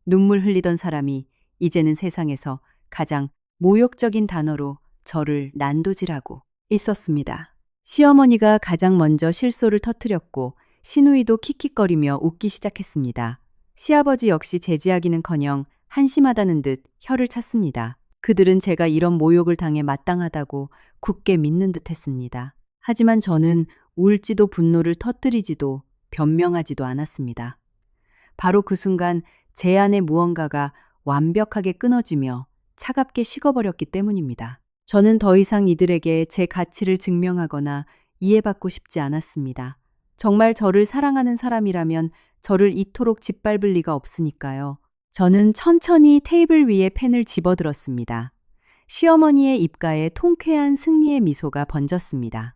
눈물 흘리던 사람이 이제는 세상에서 가장 모욕적인 단어로 저를 난도질하고 있었습니다. 시어머니가 가장 먼저 실소를 터뜨렸고 시누이도 킥킥거리며 웃기 시작했습니다. 시아버지 역시 제지하기는커녕 한심하다는 듯 혀를 찼습니다. 그들은 제가 이런 모욕을 당해 마땅하다고 굳게 믿는 듯 했습니다. 하지만 저는 울지도 분노를 터뜨리지도 변명하지도 않았습니다. 바로 그 순간 제 안에 무언가가 완벽하게 끊어지며 차갑게 식어버렸기 때문입니다. 저는 더 이상 이들에게 제 가치를 증명하거나 이해받고 싶지 않았습니다. 정말 저를 사랑하는 사람이라면 저를 이토록 짓밟을 리가 없으니까요. 저는 천천히 테이블 위에 펜을 집어들었습니다. 시어머니의 입가에 통쾌한 승리의 미소가 번졌습니다.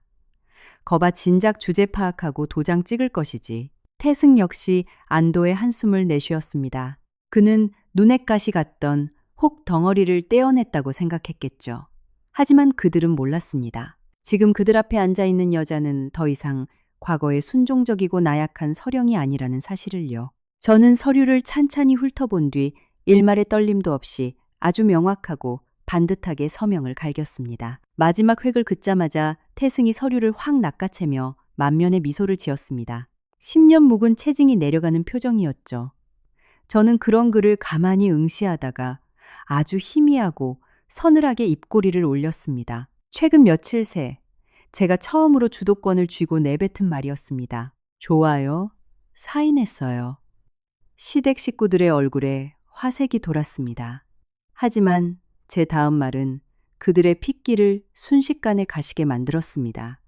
거봐 진작 주제 파악하고 도장 찍을 것이지. 태승 역시 안도의 한숨을 내쉬었습니다. 그는 눈엣 가시 같던 혹 덩어리를 떼어냈다고 생각했겠죠. 하지만 그들은 몰랐습니다. 지금 그들 앞에 앉아있는 여자는 더 이상 과거의 순종적이고 나약한 서령이 아니라는 사실을요. 저는 서류를 찬찬히 훑어본 뒤 일말의 떨림도 없이 아주 명확하고 반듯하게 서명을 갈겼습니다. 마지막 획을 긋자마자 태승이 서류를 확 낚아채며 만면의 미소를 지었습니다. 10년 묵은 체증이 내려가는 표정이었죠. 저는 그런 그를 가만히 응시하다가 아주 희미하고 서늘하게 입꼬리를 올렸습니다. 최근 며칠 새 제가 처음으로 주도권을 쥐고 내뱉은 말이었습니다. 좋아요. 사인했어요. 시댁 식구들의 얼굴에 화색이 돌았습니다. 하지만 제 다음 말은 그들의 핏기를 순식간에 가시게 만들었습니다.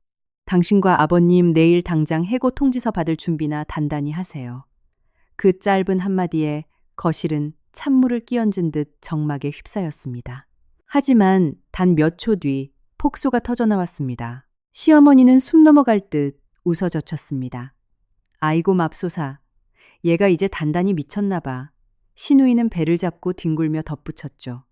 당신과 아버님 내일 당장 해고 통지서 받을 준비나 단단히 하세요. 그 짧은 한마디에 거실은 찬물을 끼얹은 듯 적막에 휩싸였습니다. 하지만 단 몇 초 뒤 폭소가 터져나왔습니다. 시어머니는 숨 넘어갈 듯 웃어젖혔습니다. 아이고 맙소사. 얘가 이제 단단히 미쳤나 봐. 시누이는 배를 잡고 뒹굴며 덧붙였죠.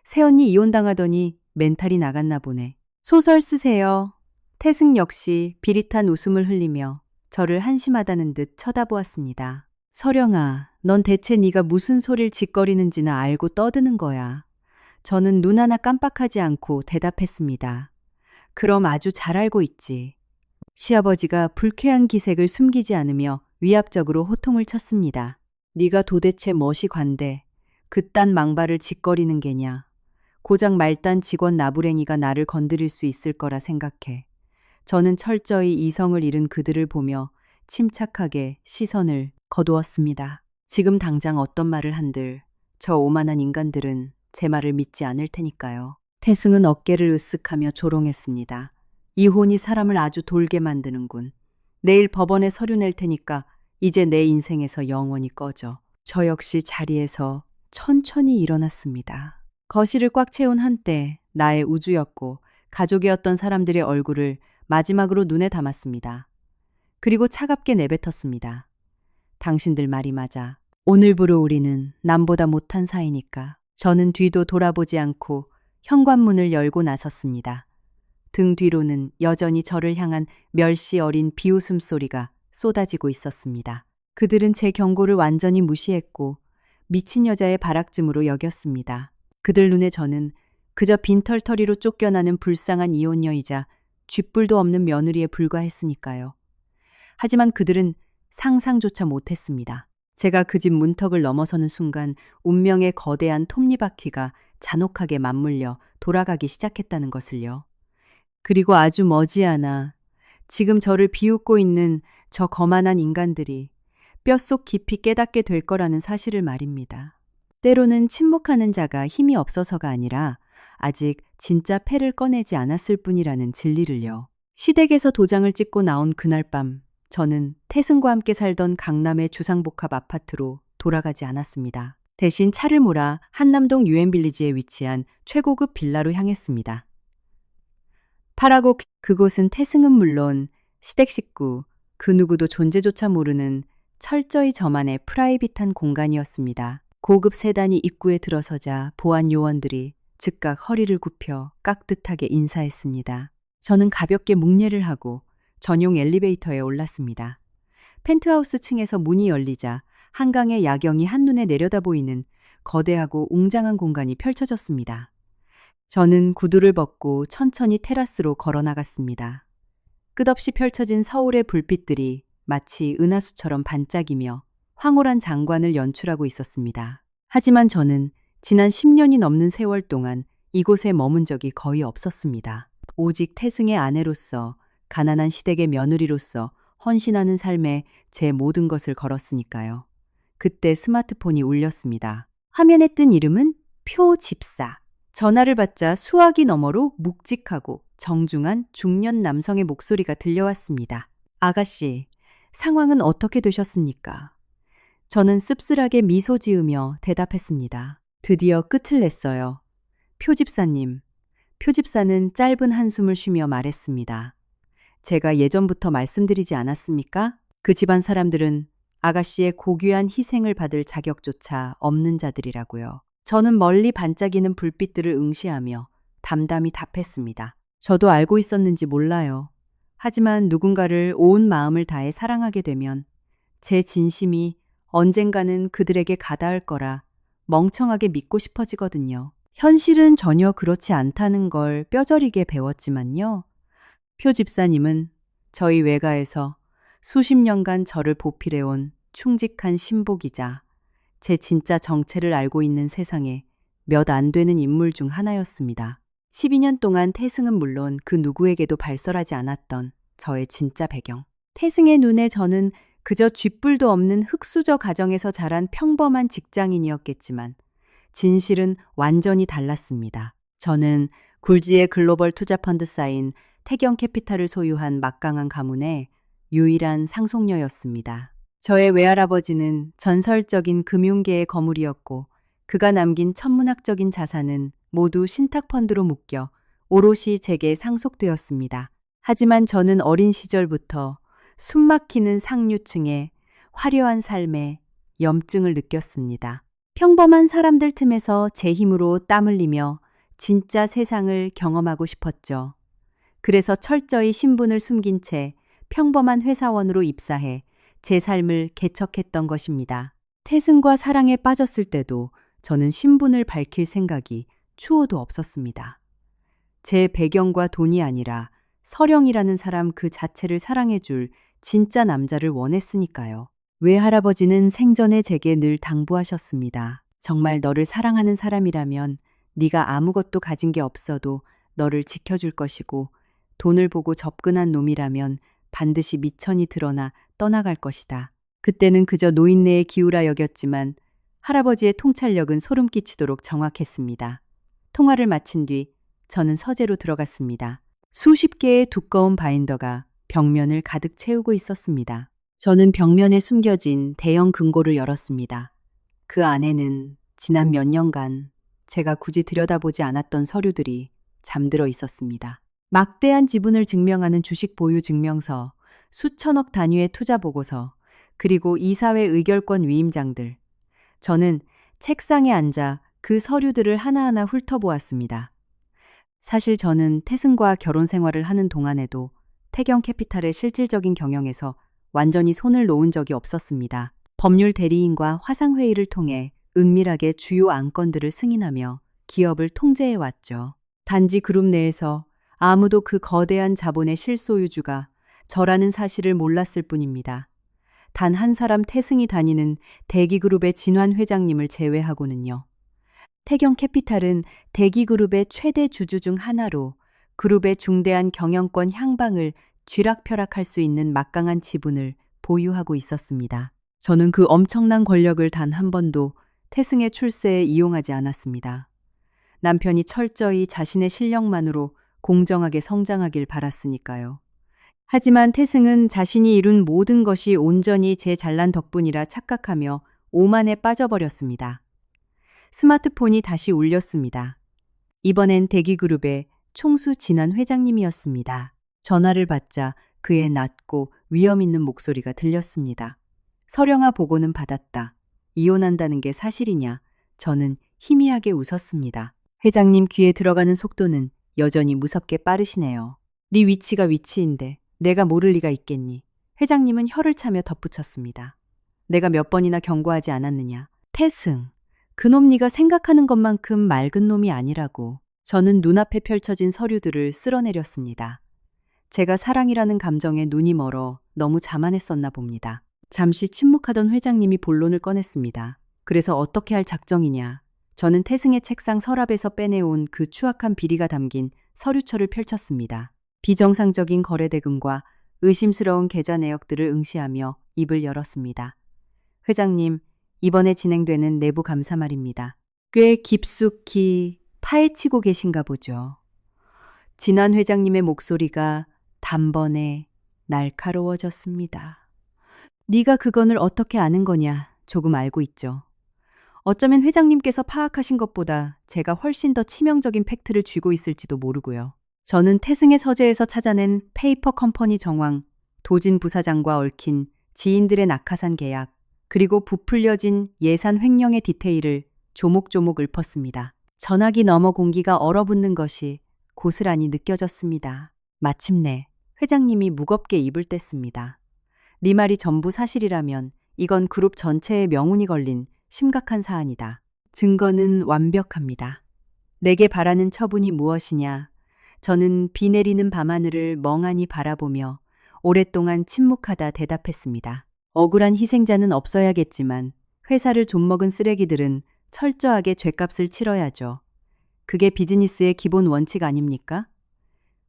새언니 이혼당하더니 멘탈이 나갔나 보네. 소설 쓰세요. 태승 역시 비릿한 웃음을 흘리며 저를 한심하다는 듯 쳐다보았습니다. 서령아, 넌 대체 네가 무슨 소릴 짓거리는지나 알고 떠드는 거야. 저는 눈 하나 깜빡하지 않고 대답했습니다. 그럼 아주 잘 알고 있지. 시아버지가 불쾌한 기색을 숨기지 않으며 위압적으로 호통을 쳤습니다. 네가 도대체 멋이 관대. 그딴 망발을 짓거리는 게냐. 고작 말단 직원 나부랭이가 나를 건드릴 수 있을 거라 생각해. 저는 철저히 이성을 잃은 그들을 보며 침착하게 시선을 거두었습니다. 지금 당장 어떤 말을 한들 저 오만한 인간들은 제 말을 믿지 않을 테니까요. 태승은 어깨를 으쓱하며 조롱했습니다. 이혼이 사람을 아주 돌게 만드는군. 내일 법원에 서류 낼 테니까 이제 내 인생에서 영원히 꺼져. 저 역시 자리에서 천천히 일어났습니다. 거실을 꽉 채운 한때 나의 우주였고 가족이었던 사람들의 얼굴을 마지막으로 눈에 담았습니다. 그리고 차갑게 내뱉었습니다. 당신들 말이 맞아. 오늘부로 우리는 남보다 못한 사이니까. 저는 뒤도 돌아보지 않고 현관문을 열고 나섰습니다. 등 뒤로는 여전히 저를 향한 멸시 어린 비웃음 소리가 쏟아지고 있었습니다. 그들은 제 경고를 완전히 무시했고 미친 여자의 발악쯤으로 여겼습니다. 그들 눈에 저는 그저 빈털터리로 쫓겨나는 불쌍한 이혼녀이자 쥐뿔도 없는 며느리에 불과했으니까요. 하지만 그들은 상상조차 못했습니다. 제가 그 집 문턱을 넘어서는 순간 운명의 거대한 톱니바퀴가 잔혹하게 맞물려 돌아가기 시작했다는 것을요. 그리고 아주 머지않아 지금 저를 비웃고 있는 저 거만한 인간들이 뼛속 깊이 깨닫게 될 거라는 사실을 말입니다. 때로는 침묵하는 자가 힘이 없어서가 아니라 아직 진짜 패를 꺼내지 않았을 뿐이라는 진리를요. 시댁에서 도장을 찍고 나온 그날 밤, 저는 태승과 함께 살던 강남의 주상복합 아파트로 돌아가지 않았습니다. 대신 차를 몰아 한남동 유엔빌리지에 위치한 최고급 빌라로 향했습니다. 파라고 그곳은 태승은 물론 시댁 식구, 그 누구도 존재조차 모르는 철저히 저만의 프라이빗한 공간이었습니다. 고급 세단이 입구에 들어서자 보안 요원들이 즉각 허리를 굽혀 깍듯하게 인사했습니다. 저는 가볍게 묵례를 하고 전용 엘리베이터에 올랐습니다. 펜트하우스 층에서 문이 열리자 한강의 야경이 한눈에 내려다 보이는 거대하고 웅장한 공간이 펼쳐졌습니다. 저는 구두를 벗고 천천히 테라스로 걸어 나갔습니다. 끝없이 펼쳐진 서울의 불빛들이 마치 은하수처럼 반짝이며 황홀한 장관을 연출하고 있었습니다. 하지만 저는 지난 10년이 넘는 세월 동안 이곳에 머문 적이 거의 없었습니다. 오직 태승의 아내로서, 가난한 시댁의 며느리로서 헌신하는 삶에 제 모든 것을 걸었으니까요. 그때 스마트폰이 울렸습니다. 화면에 뜬 이름은 표집사. 전화를 받자 수화기 너머로 묵직하고 정중한 중년 남성의 목소리가 들려왔습니다. 아가씨, 상황은 어떻게 되셨습니까? 저는 씁쓸하게 미소 지으며 대답했습니다. 드디어 끝을 냈어요. 표집사님. 표집사는 짧은 한숨을 쉬며 말했습니다. 제가 예전부터 말씀드리지 않았습니까? 그 집안 사람들은 아가씨의 고귀한 희생을 받을 자격조차 없는 자들이라고요. 저는 멀리 반짝이는 불빛들을 응시하며 담담히 답했습니다. 저도 알고 있었는지 몰라요. 하지만 누군가를 온 마음을 다해 사랑하게 되면 제 진심이 언젠가는 그들에게 가닿을 거라 멍청하게 믿고 싶어지거든요. 현실은 전혀 그렇지 않다는 걸 뼈저리게 배웠지만요. 표 집사님은 저희 외가에서 수십 년간 저를 보필해온 충직한 신복이자 제 진짜 정체를 알고 있는 세상에 몇 안 되는 인물 중 하나였습니다. 12년 동안 태승은 물론 그 누구에게도 발설하지 않았던 저의 진짜 배경. 태승의 눈에 저는 그저 쥐뿔도 없는 흙수저 가정에서 자란 평범한 직장인이었겠지만 진실은 완전히 달랐습니다. 저는 굴지의 글로벌 투자펀드사인 태경캐피탈을 소유한 막강한 가문의 유일한 상속녀였습니다. 저의 외할아버지는 전설적인 금융계의 거물이었고 그가 남긴 천문학적인 자산은 모두 신탁펀드로 묶여 오롯이 제게 상속되었습니다. 하지만 저는 어린 시절부터 숨막히는 상류층의 화려한 삶에 염증을 느꼈습니다. 평범한 사람들 틈에서 제 힘으로 땀 흘리며 진짜 세상을 경험하고 싶었죠. 그래서 철저히 신분을 숨긴 채 평범한 회사원으로 입사해 제 삶을 개척했던 것입니다. 태승과 사랑에 빠졌을 때도 저는 신분을 밝힐 생각이 추호도 없었습니다. 제 배경과 돈이 아니라 서령이라는 사람 그 자체를 사랑해줄 진짜 남자를 원했으니까요. 외할아버지는 생전에 제게 늘 당부하셨습니다. 정말 너를 사랑하는 사람이라면 네가 아무것도 가진 게 없어도 너를 지켜줄 것이고 돈을 보고 접근한 놈이라면 반드시 미천이 드러나 떠나갈 것이다. 그때는 그저 노인네의 기우라 여겼지만 할아버지의 통찰력은 소름 끼치도록 정확했습니다. 통화를 마친 뒤 저는 서재로 들어갔습니다. 수십 개의 두꺼운 바인더가 벽면을 가득 채우고 있었습니다. 저는 벽면에 숨겨진 대형 금고를 열었습니다. 그 안에는 지난 몇 년간 제가 굳이 들여다보지 않았던 서류들이 잠들어 있었습니다. 막대한 지분을 증명하는 주식 보유 증명서, 수천억 단위의 투자 보고서, 그리고 이사회 의결권 위임장들. 저는 책상에 앉아 그 서류들을 하나하나 훑어보았습니다. 사실 저는 태승과 결혼 생활을 하는 동안에도 태경캐피탈의 실질적인 경영에서 완전히 손을 놓은 적이 없었습니다. 법률 대리인과 화상회의를 통해 은밀하게 주요 안건들을 승인하며 기업을 통제해 왔죠. 단지 그룹 내에서 아무도 그 거대한 자본의 실소유주가 저라는 사실을 몰랐을 뿐입니다. 단 한 사람 태승이 다니는 대기그룹의 진환 회장님을 제외하고는요. 태경캐피탈은 대기그룹의 최대 주주 중 하나로 그룹의 중대한 경영권 향방을 쥐락펴락할 수 있는 막강한 지분을 보유하고 있었습니다. 저는 그 엄청난 권력을 단 한 번도 태승의 출세에 이용하지 않았습니다. 남편이 철저히 자신의 실력만으로 공정하게 성장하길 바랐으니까요. 하지만 태승은 자신이 이룬 모든 것이 온전히 제 잘난 덕분이라 착각하며 오만에 빠져버렸습니다. 스마트폰이 다시 울렸습니다. 이번엔 대기그룹의 총수 진환 회장님이었습니다. 전화를 받자 그의 낮고 위험 있는 목소리가 들렸습니다. 서령아 보고는 받았다. 이혼한다는 게 사실이냐? 저는 희미하게 웃었습니다. 회장님 귀에 들어가는 속도는 여전히 무섭게 빠르시네요. 네 위치가 위치인데 내가 모를 리가 있겠니? 회장님은 혀를 차며 덧붙였습니다. 내가 몇 번이나 경고하지 않았느냐? 태승, 그놈 네가 생각하는 것만큼 맑은 놈이 아니라고. 저는 눈앞에 펼쳐진 서류들을 쓸어내렸습니다. 제가 사랑이라는 감정에 눈이 멀어 너무 자만했었나 봅니다. 잠시 침묵하던 회장님이 본론을 꺼냈습니다. 그래서 어떻게 할 작정이냐? 저는 태승의 책상 서랍에서 빼내온 그 추악한 비리가 담긴 서류처를 펼쳤습니다. 비정상적인 거래 대금과 의심스러운 계좌 내역들을 응시하며 입을 열었습니다. 회장님, 이번에 진행되는 내부 감사 말입니다. 꽤 깊숙이 파헤치고 계신가 보죠. 진환 회장님의 목소리가 단번에 날카로워졌습니다. 네가 그건을 어떻게 아는 거냐? 조금 알고 있죠. 어쩌면 회장님께서 파악하신 것보다 제가 훨씬 더 치명적인 팩트를 쥐고 있을지도 모르고요. 저는 태승의 서재에서 찾아낸 페이퍼 컴퍼니 정황, 도진 부사장과 얽힌 지인들의 낙하산 계약, 그리고 부풀려진 예산 횡령의 디테일을 조목조목 읊었습니다. 전화기 너머 공기가 얼어붙는 것이 고스란히 느껴졌습니다. 마침내 회장님이 무겁게 입을 뗐습니다. 네 말이 전부 사실이라면 이건 그룹 전체의 명운이 걸린 심각한 사안이다. 증거는 완벽합니다. 내게 바라는 처분이 무엇이냐? 저는 비 내리는 밤하늘을 멍하니 바라보며 오랫동안 침묵하다 대답했습니다. 억울한 희생자는 없어야겠지만 회사를 좀먹은 쓰레기들은 철저하게 죗값을 치러야죠. 그게 비즈니스의 기본 원칙 아닙니까?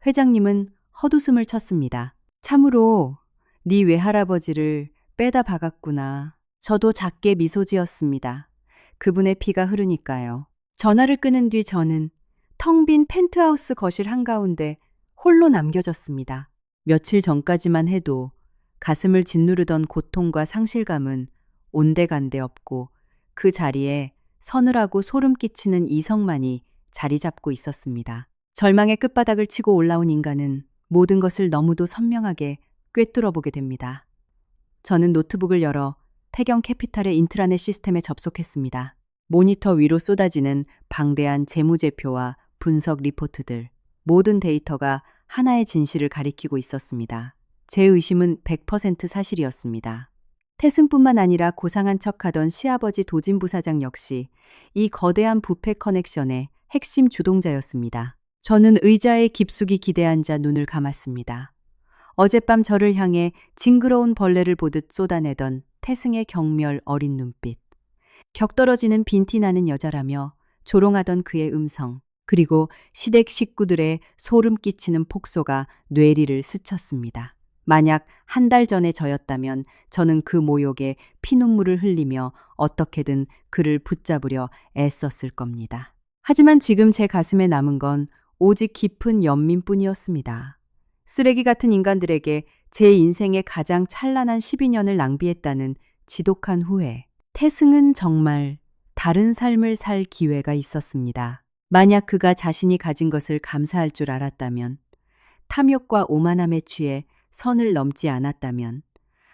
회장님은 헛웃음을 쳤습니다. 참으로 네 외할아버지를 빼다 박았구나. 저도 작게 미소 지었습니다. 그분의 피가 흐르니까요. 전화를 끊은 뒤 저는 텅 빈 펜트하우스 거실 한가운데 홀로 남겨졌습니다. 며칠 전까지만 해도 가슴을 짓누르던 고통과 상실감은 온데간데 없고 그 자리에 서늘하고 소름 끼치는 이성만이 자리 잡고 있었습니다. 절망의 끝바닥을 치고 올라온 인간은 모든 것을 너무도 선명하게 꿰뚫어 보게 됩니다. 저는 노트북을 열어 태경 캐피탈의 인트라넷 시스템에 접속했습니다. 모니터 위로 쏟아지는 방대한 재무제표와 분석 리포트들, 모든 데이터가 하나의 진실을 가리키고 있었습니다. 제 의심은 100% 사실이었습니다. 태승뿐만 아니라 고상한 척하던 시아버지 도진 부사장 역시 이 거대한 부패 커넥션의 핵심 주동자였습니다. 저는 의자에 깊숙이 기대앉아 눈을 감았습니다. 어젯밤 저를 향해 징그러운 벌레를 보듯 쏟아내던 태승의 경멸 어린 눈빛, 격떨어지는 빈티 나는 여자라며 조롱하던 그의 음성, 그리고 시댁 식구들의 소름 끼치는 폭소가 뇌리를 스쳤습니다. 만약 한 달 전에 저였다면 저는 그 모욕에 피눈물을 흘리며 어떻게든 그를 붙잡으려 애썼을 겁니다. 하지만 지금 제 가슴에 남은 건 오직 깊은 연민뿐이었습니다. 쓰레기 같은 인간들에게 제 인생의 가장 찬란한 12년을 낭비했다는 지독한 후회. 태승은 정말 다른 삶을 살 기회가 있었습니다. 만약 그가 자신이 가진 것을 감사할 줄 알았다면, 탐욕과 오만함에 취해 선을 넘지 않았다면,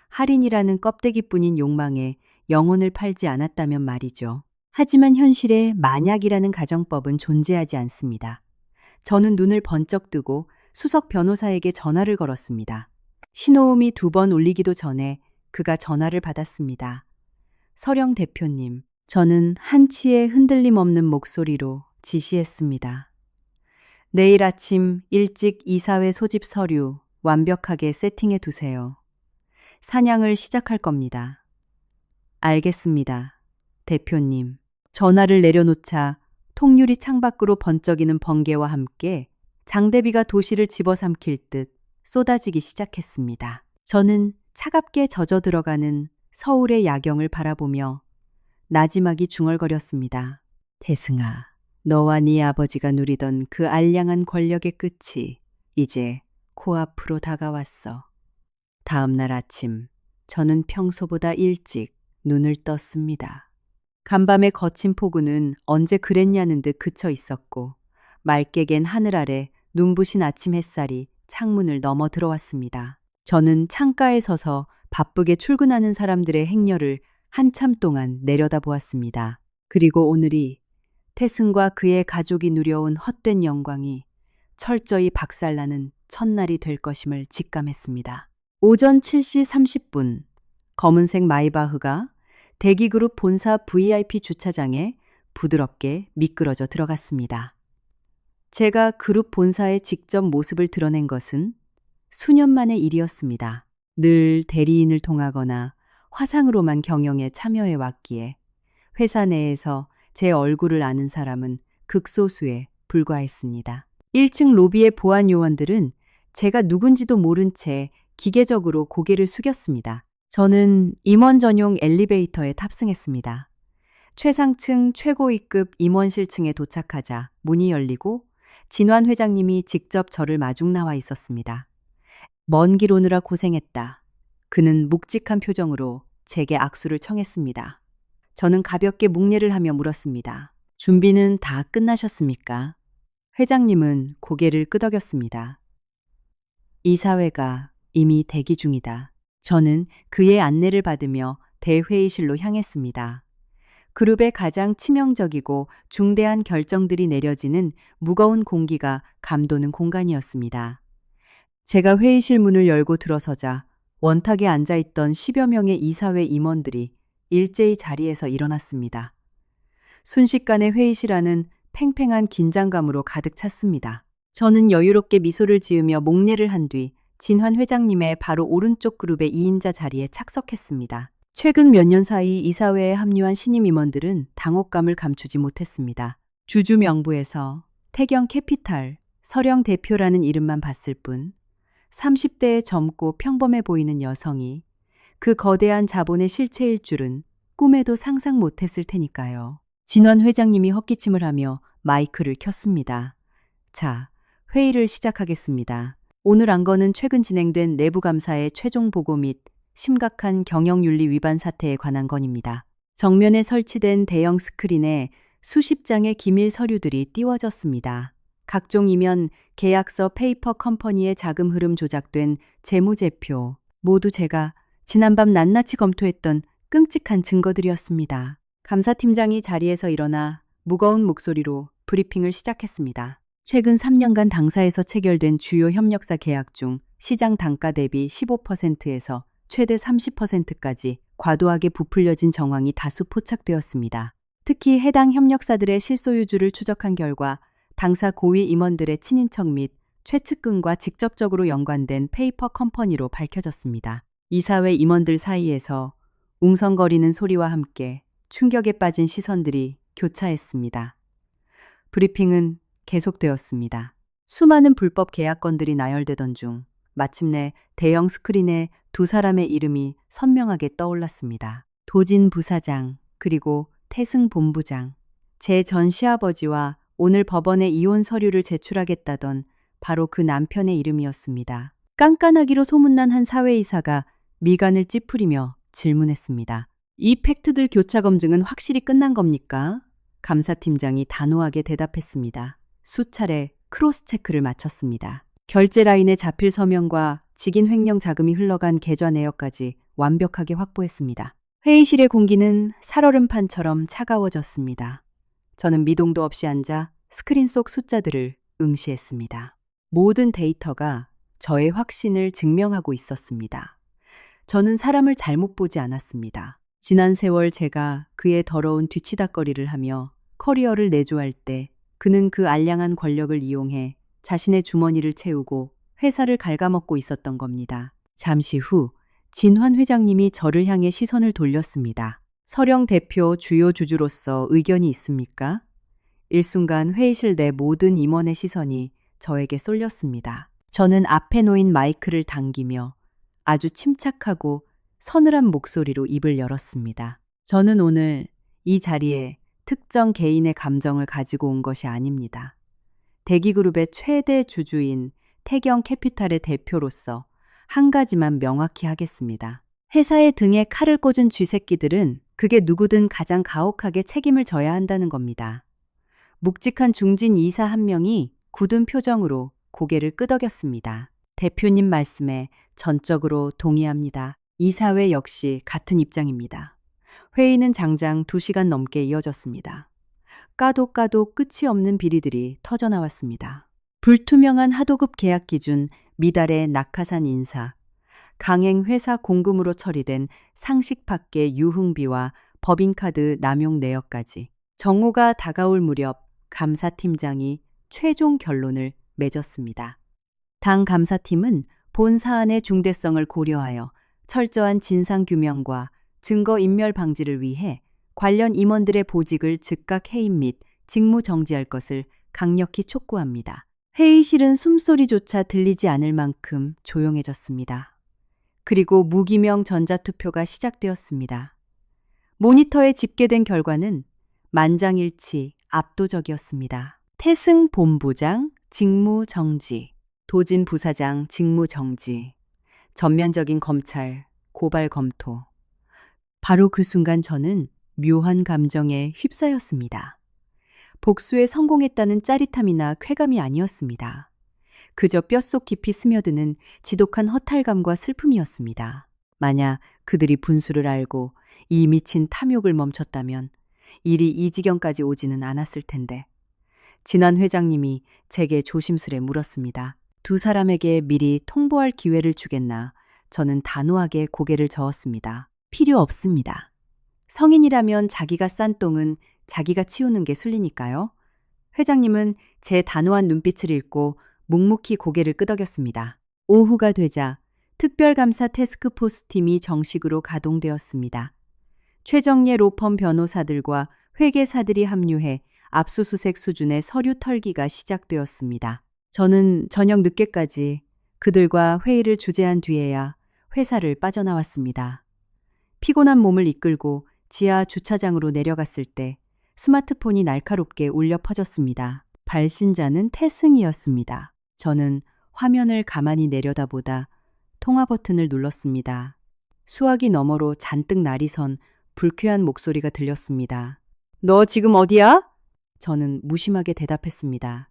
할인이라는 껍데기뿐인 욕망에 영혼을 팔지 않았다면 말이죠. 하지만 현실에 만약이라는 가정법은 존재하지 않습니다. 저는 눈을 번쩍 뜨고 수석 변호사에게 전화를 걸었습니다. 신호음이 2번 울리기도 전에 그가 전화를 받았습니다. 서령 대표님, 저는 한치의 흔들림 없는 목소리로 지시했습니다. 내일 아침 일찍 이사회 소집 서류 완벽하게 세팅해 두세요. 사냥을 시작할 겁니다. 알겠습니다. 대표님. 전화를 내려놓자 통유리 창밖으로 번쩍이는 번개와 함께 장대비가 도시를 집어삼킬 듯 쏟아지기 시작했습니다. 저는 차갑게 젖어 들어가는 서울의 야경을 바라보며 나지막이 중얼거렸습니다. 태승아, 너와 네 아버지가 누리던 그 알량한 권력의 끝이 이제 코앞으로 다가왔어. 다음 날 아침, 저는 평소보다 일찍 눈을 떴습니다. 간밤의 거친 폭우는 언제 그랬냐는 듯 그쳐 있었고 맑게 갠 하늘 아래 눈부신 아침 햇살이 창문을 넘어 들어왔습니다. 저는 창가에 서서 바쁘게 출근하는 사람들의 행렬을 한참 동안 내려다보았습니다. 그리고 오늘이 태승과 그의 가족이 누려온 헛된 영광이 철저히 박살나는 첫날이 될 것임을 직감했습니다. 오전 7시 30분, 검은색 마이바흐가 대기그룹 본사 VIP 주차장에 부드럽게 미끄러져 들어갔습니다. 제가 그룹 본사에 직접 모습을 드러낸 것은 수년 만의 일이었습니다. 늘 대리인을 통하거나 화상으로만 경영에 참여해 왔기에 회사 내에서 제 얼굴을 아는 사람은 극소수에 불과했습니다. 1층 로비의 보안 요원들은 제가 누군지도 모른 채 기계적으로 고개를 숙였습니다. 저는 임원 전용 엘리베이터에 탑승했습니다. 최상층 최고위급 임원실층에 도착하자 문이 열리고 진환 회장님이 직접 저를 마중 나와 있었습니다. 먼 길 오느라 고생했다. 그는 묵직한 표정으로 제게 악수를 청했습니다. 저는 가볍게 묵례를 하며 물었습니다. 준비는 다 끝나셨습니까? 회장님은 고개를 끄덕였습니다. 이사회가 이미 대기 중이다. 저는 그의 안내를 받으며 대회의실로 향했습니다. 그룹의 가장 치명적이고 중대한 결정들이 내려지는 무거운 공기가 감도는 공간이었습니다. 제가 회의실 문을 열고 들어서자 원탁에 앉아있던 10여 명의 이사회 임원들이 일제히 자리에서 일어났습니다. 순식간에 회의실 안은 팽팽한 긴장감으로 가득 찼습니다. 저는 여유롭게 미소를 지으며 목례를 한 뒤 진환 회장님의 바로 오른쪽 그룹의 2인자 자리에 착석했습니다. 최근 몇 년 사이 이사회에 합류한 신임 임원들은 당혹감을 감추지 못했습니다. 주주 명부에서 태경 캐피탈, 서령 대표라는 이름만 봤을 뿐 30대의 젊고 평범해 보이는 여성이 그 거대한 자본의 실체일 줄은 꿈에도 상상 못했을 테니까요. 진환 회장님이 헛기침을 하며 마이크를 켰습니다. 자, 회의를 시작하겠습니다. 오늘 안건은 최근 진행된 내부감사의 최종 보고 및 심각한 경영윤리 위반 사태에 관한 건입니다. 정면에 설치된 대형 스크린에 수십 장의 기밀 서류들이 띄워졌습니다. 각종 이면, 계약서, 페이퍼 컴퍼니의 자금 흐름 조작된 재무제표, 모두 제가 지난밤 낱낱이 검토했던 끔찍한 증거들이었습니다. 감사팀장이 자리에서 일어나 무거운 목소리로 브리핑을 시작했습니다. 최근 3년간 당사에서 체결된 주요 협력사 계약 중 시장 단가 대비 15%에서 최대 30%까지 과도하게 부풀려진 정황이 다수 포착되었습니다. 특히 해당 협력사들의 실소유주를 추적한 결과 당사 고위 임원들의 친인척 및 최측근과 직접적으로 연관된 페이퍼 컴퍼니로 밝혀졌습니다. 이사회 임원들 사이에서 웅성거리는 소리와 함께 충격에 빠진 시선들이 교차했습니다. 브리핑은 계속되었습니다. 수많은 불법 계약건들이 나열되던 중 마침내 대형 스크린에 두 사람의 이름이 선명하게 떠올랐습니다. 도진 부사장 그리고 태승 본부장. 제 전 시아버지와 오늘 법원에 이혼 서류를 제출하겠다던 바로 그 남편의 이름이었습니다. 깐깐하기로 소문난 한 사회이사가 미간을 찌푸리며 질문했습니다. 이 팩트들 교차 검증은 확실히 끝난 겁니까? 감사팀장이 단호하게 대답했습니다. 수차례 크로스 체크를 마쳤습니다. 결제 라인에 자필 서명과 직인 횡령 자금이 흘러간 계좌 내역까지 완벽하게 확보했습니다. 회의실의 공기는 살얼음판처럼 차가워졌습니다. 저는 미동도 없이 앉아 스크린 속 숫자들을 응시했습니다. 모든 데이터가 저의 확신을 증명하고 있었습니다. 저는 사람을 잘못 보지 않았습니다. 지난 세월 제가 그의 더러운 뒤치다꺼리를 하며 커리어를 내조할 때 그는 그 알량한 권력을 이용해 자신의 주머니를 채우고 회사를 갉아먹고 있었던 겁니다. 잠시 후 진환 회장님이 저를 향해 시선을 돌렸습니다. 서령 대표 주요 주주로서 의견이 있습니까? 일순간 회의실 내 모든 임원의 시선이 저에게 쏠렸습니다. 저는 앞에 놓인 마이크를 당기며 아주 침착하고 서늘한 목소리로 입을 열었습니다. 저는 오늘 이 자리에 특정 개인의 감정을 가지고 온 것이 아닙니다. 대기그룹의 최대 주주인 태경 캐피탈의 대표로서 한 가지만 명확히 하겠습니다. 회사의 등에 칼을 꽂은 쥐새끼들은 그게 누구든 가장 가혹하게 책임을 져야 한다는 겁니다. 묵직한 중진 이사 한 명이 굳은 표정으로 고개를 끄덕였습니다. 대표님 말씀에 전적으로 동의합니다. 이사회 역시 같은 입장입니다. 회의는 장장 2시간 넘게 이어졌습니다. 까도 끝이 없는 비리들이 터져나왔습니다. 불투명한 하도급 계약 기준, 미달의 낙하산 인사, 강행 회사 공금으로 처리된 상식 밖의 유흥비와 법인카드 남용 내역까지. 정오가 다가올 무렵 감사팀장이 최종 결론을 맺었습니다. 당 감사팀은 본 사안의 중대성을 고려하여 철저한 진상규명과 증거인멸 방지를 위해 관련 임원들의 보직을 즉각 해임 및 직무 정지할 것을 강력히 촉구합니다. 회의실은 숨소리조차 들리지 않을 만큼 조용해졌습니다. 그리고 무기명 전자투표가 시작되었습니다. 모니터에 집계된 결과는 만장일치 압도적이었습니다. 태승 본부장 직무 정지, 도진 부사장 직무 정지, 전면적인 검찰 고발 검토. 바로 그 순간 저는 묘한 감정에 휩싸였습니다. 복수에 성공했다는 짜릿함이나 쾌감이 아니었습니다. 그저 뼛속 깊이 스며드는 지독한 허탈감과 슬픔이었습니다. 만약 그들이 분수를 알고 이 미친 탐욕을 멈췄다면 일이 이 지경까지 오지는 않았을 텐데. 진환 회장님이 제게 조심스레 물었습니다. 두 사람에게 미리 통보할 기회를 주겠나? 저는 단호하게 고개를 저었습니다. 필요 없습니다. 성인이라면 자기가 싼 똥은 자기가 치우는 게 순리니까요. 회장님은 제 단호한 눈빛을 읽고 묵묵히 고개를 끄덕였습니다. 오후가 되자 특별감사 태스크포스 팀이 정식으로 가동되었습니다. 최정예 로펌 변호사들과 회계사들이 합류해 압수수색 수준의 서류 털기가 시작되었습니다. 저는 저녁 늦게까지 그들과 회의를 주재한 뒤에야 회사를 빠져나왔습니다. 피곤한 몸을 이끌고 지하 주차장으로 내려갔을 때 스마트폰이 날카롭게 울려 퍼졌습니다. 발신자는 태승이었습니다. 저는 화면을 가만히 내려다보다 통화 버튼을 눌렀습니다. 수화기 너머로 잔뜩 날이 선 불쾌한 목소리가 들렸습니다. 너 지금 어디야? 저는 무심하게 대답했습니다.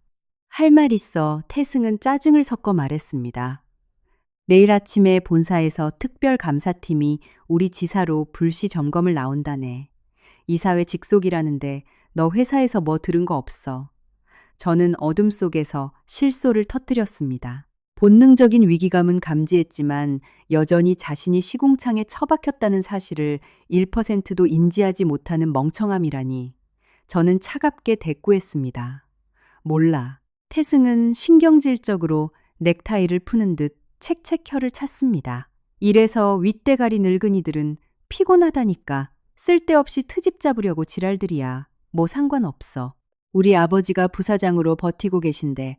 할 말 있어. 태승은 짜증을 섞어 말했습니다. 내일 아침에 본사에서 특별감사팀이 우리 지사로 불시 점검을 나온다네. 이사회 직속이라는데 너 회사에서 뭐 들은 거 없어. 저는 어둠 속에서 실소를 터뜨렸습니다. 본능적인 위기감은 감지했지만 여전히 자신이 시궁창에 처박혔다는 사실을 1%도 인지하지 못하는 멍청함이라니. 저는 차갑게 대꾸했습니다. 몰라. 태승은 신경질적으로 넥타이를 푸는 듯 책책 혀를 찼습니다. 이래서 윗대가리 늙은이들은 피곤하다니까 쓸데없이 트집 잡으려고 지랄들이야. 뭐 상관없어. 우리 아버지가 부사장으로 버티고 계신데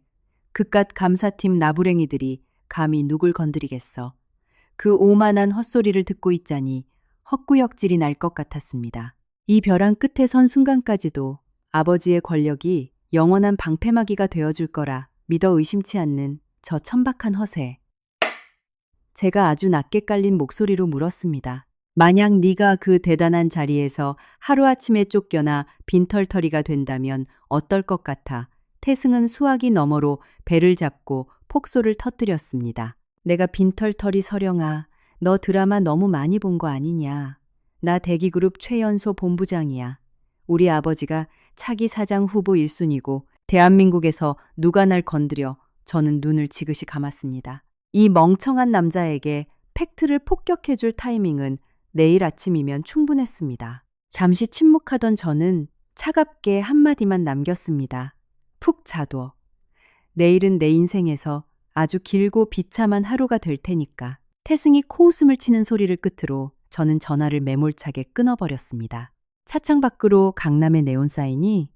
그깟 감사팀 나부랭이들이 감히 누굴 건드리겠어. 그 오만한 헛소리를 듣고 있자니 헛구역질이 날 것 같았습니다. 이 벼랑 끝에 선 순간까지도 아버지의 권력이 영원한 방패막이가 되어줄 거라 믿어 의심치 않는 저 천박한 허세. 제가 아주 낮게 깔린 목소리로 물었습니다. 만약 네가 그 대단한 자리에서 하루아침에 쫓겨나 빈털터리가 된다면 어떨 것 같아? 태승은 수화기 너머로 배를 잡고 폭소를 터뜨렸습니다. 내가 빈털터리 서령아, 너 드라마 너무 많이 본 거 아니냐? 나 대기그룹 최연소 본부장이야. 우리 아버지가 차기 사장 후보 1순위고 대한민국에서 누가 날 건드려 저는 눈을 지그시 감았습니다. 이 멍청한 남자에게 팩트를 폭격해줄 타이밍은 내일 아침이면 충분했습니다. 잠시 침묵하던 저는 차갑게 한마디만 남겼습니다. 푹 자둬. 내일은 내 인생에서 아주 길고 비참한 하루가 될 테니까. 태승이 코웃음을 치는 소리를 끝으로 저는 전화를 매몰차게 끊어버렸습니다. 차창 밖으로 강남의 네온사인이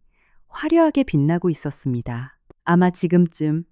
화려하게 빛나고 있었습니다. 아마 지금쯤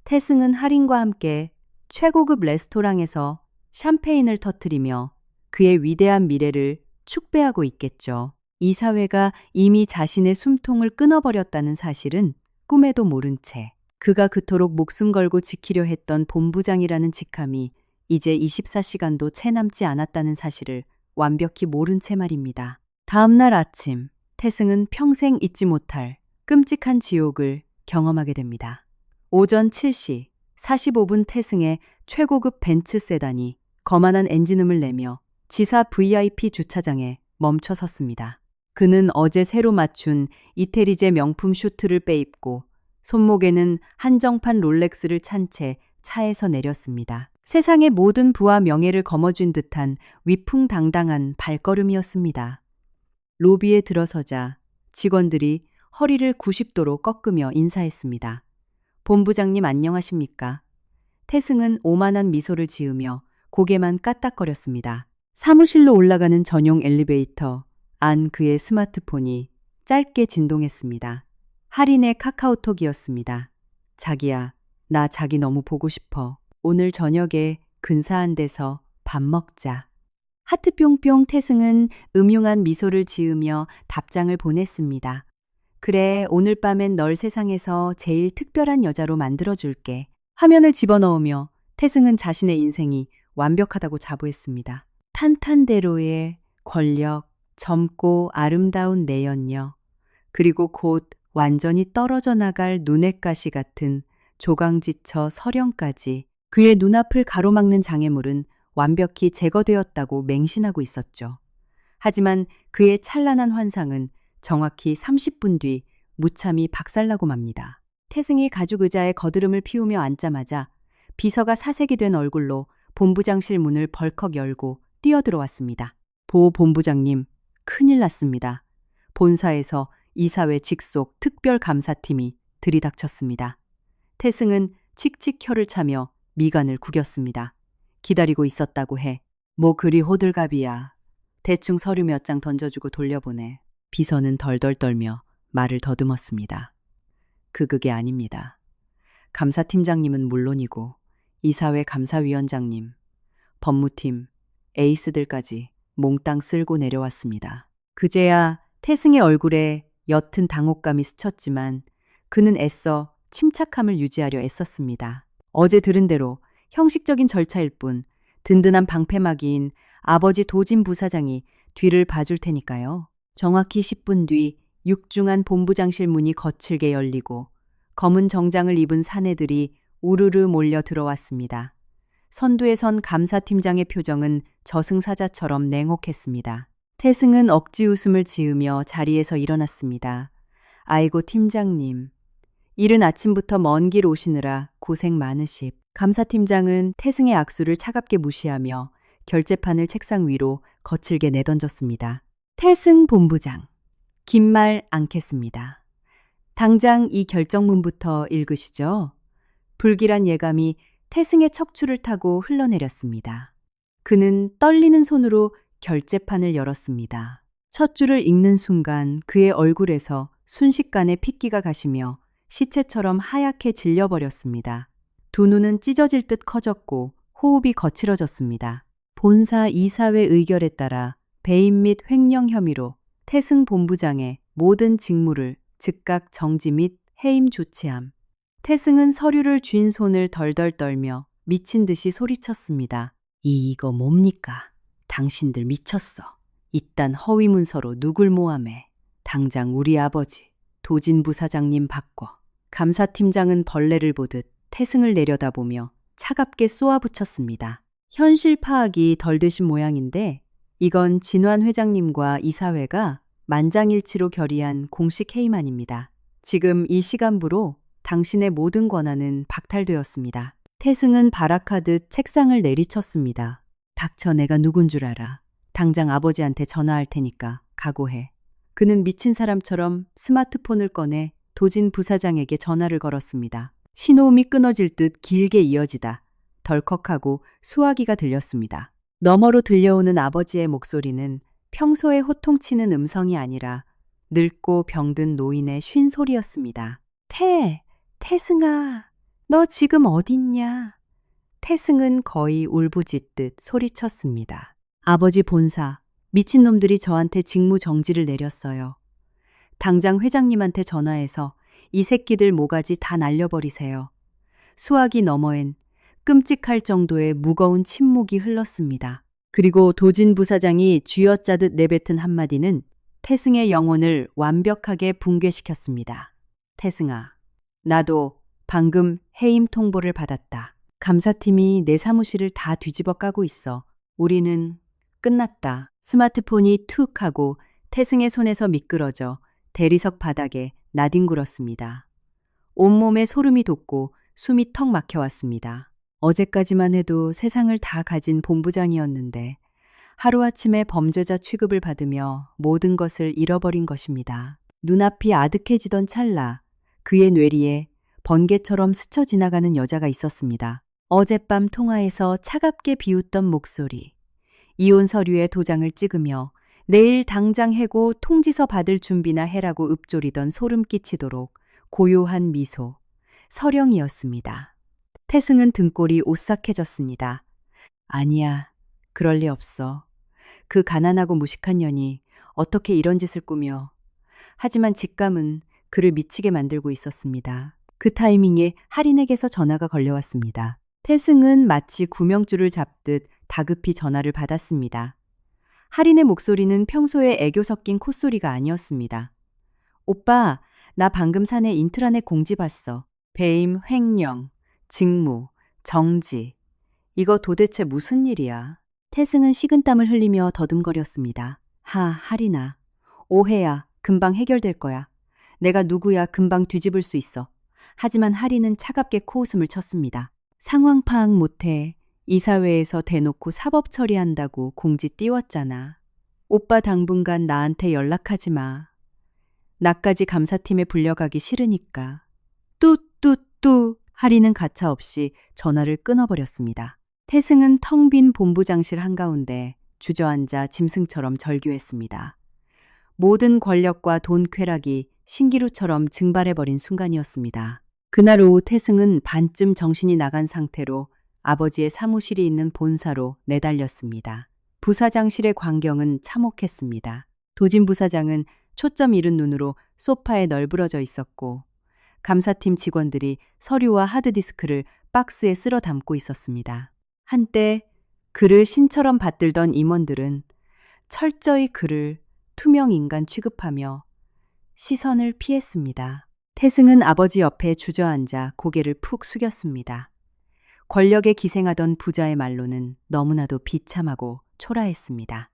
태승은 할인과 함께 최고급 레스토랑에서 샴페인을 터뜨리며 그의 위대한 미래를 축배하고 있겠죠. 이 사회가 이미 자신의 숨통을 끊어버렸다는 사실은 꿈에도 모른 채 그가 그토록 목숨 걸고 지키려 했던 본부장이라는 직함이 이제 24시간도 채 남지 않았다는 사실을 완벽히 모른 채 말입니다. 다음 날 아침, 태승은 평생 잊지 못할 끔찍한 지옥을 경험하게 됩니다. 오전 7시 45분 태승의 최고급 벤츠 세단이 거만한 엔진음을 내며 지사 VIP 주차장에 멈춰 섰습니다. 그는 어제 새로 맞춘 이태리제 명품 슈트를 빼입고 손목에는 한정판 롤렉스를 찬 채 차에서 내렸습니다. 세상의 모든 부와 명예를 거머쥔 듯한 위풍당당한 발걸음이었습니다. 로비에 들어서자 직원들이 허리를 90도로 꺾으며 인사했습니다. 본부장님 안녕하십니까? 태승은 오만한 미소를 지으며 고개만 까딱거렸습니다. 사무실로 올라가는 전용 엘리베이터 안 그의 스마트폰이 짧게 진동했습니다. 할인의 카카오톡이었습니다. 자기야, 나 자기 너무 보고 싶어. 오늘 저녁에 근사한 데서 밥 먹자. 하트 뿅뿅. 태승은 음흉한 미소를 지으며 답장을 보냈습니다. 그래, 오늘 밤엔 널 세상에서 제일 특별한 여자로 만들어줄게. 화면을 집어넣으며 태승은 자신의 인생이 완벽하다고 자부했습니다. 탄탄대로의 권력, 젊고 아름다운 내연녀, 그리고 곧 완전히 떨어져 나갈 눈엣가시 같은 조강지처 서령까지 그의 눈앞을 가로막는 장애물은 완벽히 제거되었다고 맹신하고 있었죠. 하지만 그의 찬란한 환상은 정확히 30분 뒤 무참히 박살나고 맙니다. 태승이 가죽 의자에 거드름을 피우며 앉자마자 비서가 사색이 된 얼굴로 본부장실 문을 벌컥 열고 뛰어들어왔습니다. 보 본부장님, 큰일 났습니다. 본사에서 이사회 직속 특별감사팀이 들이닥쳤습니다. 태승은 칙칙 혀를 차며 미간을 구겼습니다. 기다리고 있었다고 해. 뭐 그리 호들갑이야. 대충 서류 몇 장 던져주고 돌려보내. 비서는 덜덜 떨며 말을 더듬었습니다. 그게 아닙니다. 감사팀장님은 물론이고 이사회 감사위원장님, 법무팀, 에이스들까지 몽땅 쓸고 내려왔습니다. 그제야 태승의 얼굴에 옅은 당혹감이 스쳤지만 그는 애써 침착함을 유지하려 애썼습니다. 어제 들은 대로 형식적인 절차일 뿐 든든한 방패막이인 아버지 도진 부사장이 뒤를 봐줄 테니까요. 정확히 10분 뒤 육중한 본부장실 문이 거칠게 열리고 검은 정장을 입은 사내들이 우르르 몰려 들어왔습니다. 선두에 선 감사팀장의 표정은 저승사자처럼 냉혹했습니다. 태승은 억지 웃음을 지으며 자리에서 일어났습니다. 아이고 팀장님, 이른 아침부터 먼 길 오시느라 고생 많으십. 감사팀장은 태승의 악수를 차갑게 무시하며 결제판을 책상 위로 거칠게 내던졌습니다. 태승 본부장, 긴 말 않겠습니다. 당장 이 결정문부터 읽으시죠. 불길한 예감이 태승의 척추를 타고 흘러내렸습니다. 그는 떨리는 손으로 결제판을 열었습니다. 첫 줄을 읽는 순간 그의 얼굴에서 순식간에 핏기가 가시며 시체처럼 하얗게 질려버렸습니다. 두 눈은 찢어질 듯 커졌고 호흡이 거칠어졌습니다. 본사 이사회 의결에 따라 배임 및 횡령 혐의로 태승 본부장의 모든 직무를 즉각 정지 및 해임 조치함. 태승은 서류를 쥔 손을 덜덜 떨며 미친 듯이 소리쳤습니다. 이거 뭡니까? 당신들 미쳤어. 이딴 허위 문서로 누굴 모함해. 당장 우리 아버지 도진 부사장님 바꿔. 감사팀장은 벌레를 보듯 태승을 내려다보며 차갑게 쏘아붙였습니다. 현실 파악이 덜 되신 모양인데 이건 진환 회장님과 이사회가 만장일치로 결의한 공식 회의만입니다. 지금 이 시간부로 당신의 모든 권한은 박탈되었습니다. 태승은 발악하듯 책상을 내리쳤습니다. 닥쳐, 내가 누군 줄 알아. 당장 아버지한테 전화할 테니까 각오해. 그는 미친 사람처럼 스마트폰을 꺼내 도진 부사장에게 전화를 걸었습니다. 신호음이 끊어질 듯 길게 이어지다 덜컥하고 수화기가 들렸습니다. 너머로 들려오는 아버지의 목소리는 평소에 호통치는 음성이 아니라 늙고 병든 노인의 쉰 소리였습니다. 태승아, 너 지금 어딨냐? 태승은 거의 울부짖듯 소리쳤습니다. 아버지 본사, 미친놈들이 저한테 직무 정지를 내렸어요. 당장 회장님한테 전화해서 이 새끼들 모가지 다 날려버리세요. 수화기 너머엔 끔찍할 정도의 무거운 침묵이 흘렀습니다. 그리고 도진 부사장이 쥐어짜듯 내뱉은 한마디는 태승의 영혼을 완벽하게 붕괴시켰습니다. 태승아, 나도 방금 해임 통보를 받았다. 감사팀이 내 사무실을 다 뒤집어 까고 있어. 우리는 끝났다. 스마트폰이 툭 하고 태승의 손에서 미끄러져 대리석 바닥에 나뒹굴었습니다. 온몸에 소름이 돋고 숨이 턱 막혀왔습니다. 어제까지만 해도 세상을 다 가진 본부장이었는데 하루아침에 범죄자 취급을 받으며 모든 것을 잃어버린 것입니다. 눈앞이 아득해지던 찰나 그의 뇌리에 번개처럼 스쳐 지나가는 여자가 있었습니다. 어젯밤 통화에서 차갑게 비웃던 목소리, 이혼 서류에 도장을 찍으며 내일 당장 해고 통지서 받을 준비나 해라고 읊조리던 소름 끼치도록 고요한 미소, 서령이었습니다. 태승은 등골이 오싹해졌습니다. 아니야, 그럴 리 없어. 그 가난하고 무식한 년이 어떻게 이런 짓을 꾸며. 하지만 직감은 그를 미치게 만들고 있었습니다. 그 타이밍에 할인에게서 전화가 걸려왔습니다. 태승은 마치 구명줄을 잡듯 다급히 전화를 받았습니다. 할인의 목소리는 평소에 애교 섞인 콧소리가 아니었습니다. 오빠, 나 방금 사내 인트라넷 공지 봤어. 배임 횡령, 직무, 정지. 이거 도대체 무슨 일이야? 태승은 식은땀을 흘리며 더듬거렸습니다. 할인아. 오해야. 금방 해결될 거야. 내가 누구야 금방 뒤집을 수 있어. 하지만 할인은 차갑게 코웃음을 쳤습니다. 상황 파악 못해. 이사회에서 대놓고 사법 처리한다고 공지 띄웠잖아. 오빠 당분간 나한테 연락하지 마. 나까지 감사팀에 불려가기 싫으니까. 뚜뚜뚜. 할인은 가차없이 전화를 끊어버렸습니다. 태승은 텅 빈 본부장실 한가운데 주저앉아 짐승처럼 절규했습니다. 모든 권력과 돈 쾌락이 신기루처럼 증발해버린 순간이었습니다. 그날 오후 태승은 반쯤 정신이 나간 상태로 아버지의 사무실이 있는 본사로 내달렸습니다. 부사장실의 광경은 참혹했습니다. 도진 부사장은 초점 잃은 눈으로 소파에 널브러져 있었고 감사팀 직원들이 서류와 하드디스크를 박스에 쓸어 담고 있었습니다. 한때 그를 신처럼 받들던 임원들은 철저히 그를 투명 인간 취급하며 시선을 피했습니다. 태승은 아버지 옆에 주저앉아 고개를 푹 숙였습니다. 권력에 기생하던 부자의 말로는 너무나도 비참하고 초라했습니다.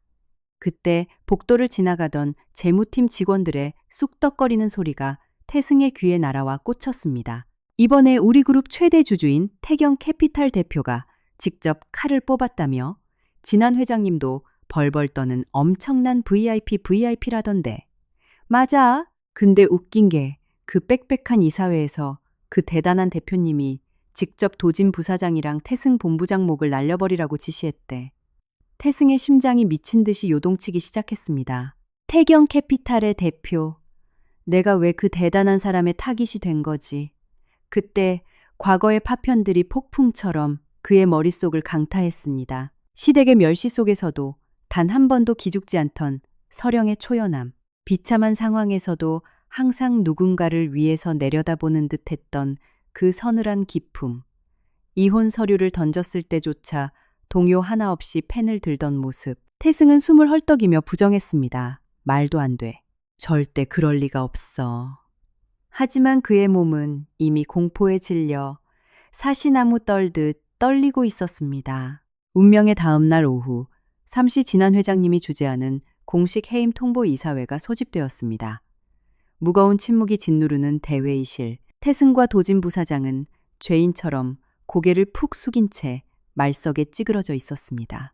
그때 복도를 지나가던 재무팀 직원들의 쑥덕거리는 소리가 태승의 귀에 날아와 꽂혔습니다. 이번에 우리 그룹 최대 주주인 태경 캐피탈 대표가 직접 칼을 뽑았다며 진한 회장님도 벌벌 떠는 엄청난 VIP라던데. 맞아. 근데 웃긴 게 그 빽빽한 이사회에서 그 대단한 대표님이 직접 도진 부사장이랑 태승 본부장 목을 날려버리라고 지시했대. 태승의 심장이 미친 듯이 요동치기 시작했습니다. 태경 캐피탈의 대표. 내가 왜 그 대단한 사람의 타깃이 된 거지. 그때 과거의 파편들이 폭풍처럼 그의 머릿속을 강타했습니다. 시댁의 멸시 속에서도 단 한 번도 기죽지 않던 서령의 초연함. 비참한 상황에서도 항상 누군가를 위해서 내려다보는 듯했던 그 서늘한 기품. 이혼 서류를 던졌을 때조차 동요 하나 없이 펜을 들던 모습. 태승은 숨을 헐떡이며 부정했습니다. 말도 안 돼. 절대 그럴 리가 없어. 하지만 그의 몸은 이미 공포에 질려 사시나무 떨듯 떨리고 있었습니다. 운명의 다음 날 오후 삼시 진한 회장님이 주재하는 공식 해임 통보 이사회가 소집되었습니다. 무거운 침묵이 짓누르는 대회의실. 태승과 도진 부사장은 죄인처럼 고개를 푹 숙인 채 말석에 찌그러져 있었습니다.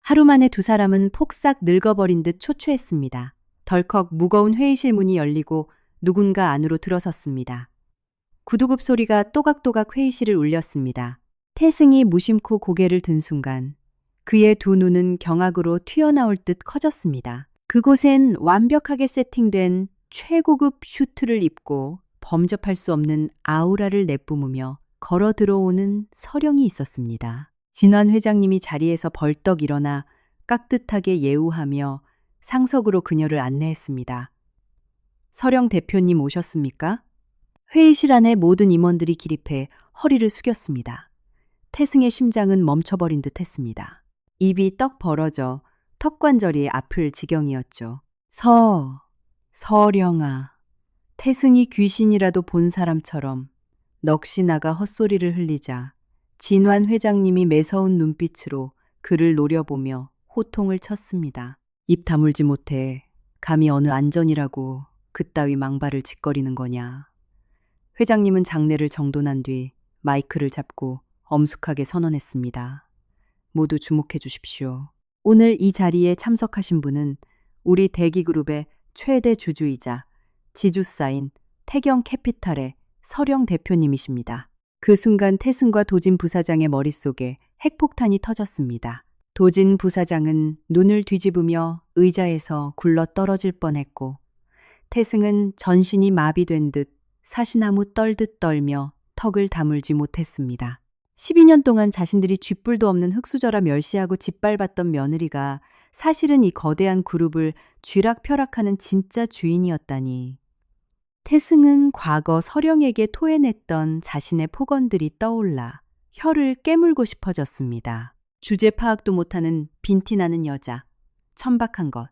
하루 만에 두 사람은 폭삭 늙어버린 듯 초췌했습니다. 덜컥 무거운 회의실 문이 열리고 누군가 안으로 들어섰습니다. 구두굽 소리가 또각또각 회의실을 울렸습니다. 태승이 무심코 고개를 든 순간 그의 두 눈은 경악으로 튀어나올 듯 커졌습니다. 그곳엔 완벽하게 세팅된 최고급 슈트를 입고 범접할 수 없는 아우라를 내뿜으며 걸어 들어오는 서령이 있었습니다. 진환 회장님이 자리에서 벌떡 일어나 깍듯하게 예우하며 상석으로 그녀를 안내했습니다. 서령 대표님 오셨습니까? 회의실 안에 모든 임원들이 기립해 허리를 숙였습니다. 태승의 심장은 멈춰버린 듯 했습니다. 입이 떡 벌어져 턱관절이 아플 지경이었죠. 서령아. 태승이 귀신이라도 본 사람처럼 넋이 나가 헛소리를 흘리자 진환 회장님이 매서운 눈빛으로 그를 노려보며 호통을 쳤습니다. 입 다물지 못해 감히 어느 안전이라고 그따위 망발을 짓거리는 거냐. 회장님은 장례를 정돈한 뒤 마이크를 잡고 엄숙하게 선언했습니다. 모두 주목해 주십시오. 오늘 이 자리에 참석하신 분은 우리 대기그룹의 최대 주주이자 지주사인 태경캐피탈의 서령 대표님이십니다. 그 순간 태승과 도진 부사장의 머릿속에 핵폭탄이 터졌습니다. 도진 부사장은 눈을 뒤집으며 의자에서 굴러 떨어질 뻔했고 태승은 전신이 마비된 듯 사시나무 떨듯 떨며 턱을 다물지 못했습니다. 12년 동안 자신들이 쥐뿔도 없는 흙수저라 멸시하고 짓밟았던 며느리가 사실은 이 거대한 그룹을 쥐락펴락하는 진짜 주인이었다니. 태승은 과거 서령에게 토해냈던 자신의 폭언들이 떠올라 혀를 깨물고 싶어졌습니다. 주제 파악도 못하는 빈티나는 여자, 천박한 것,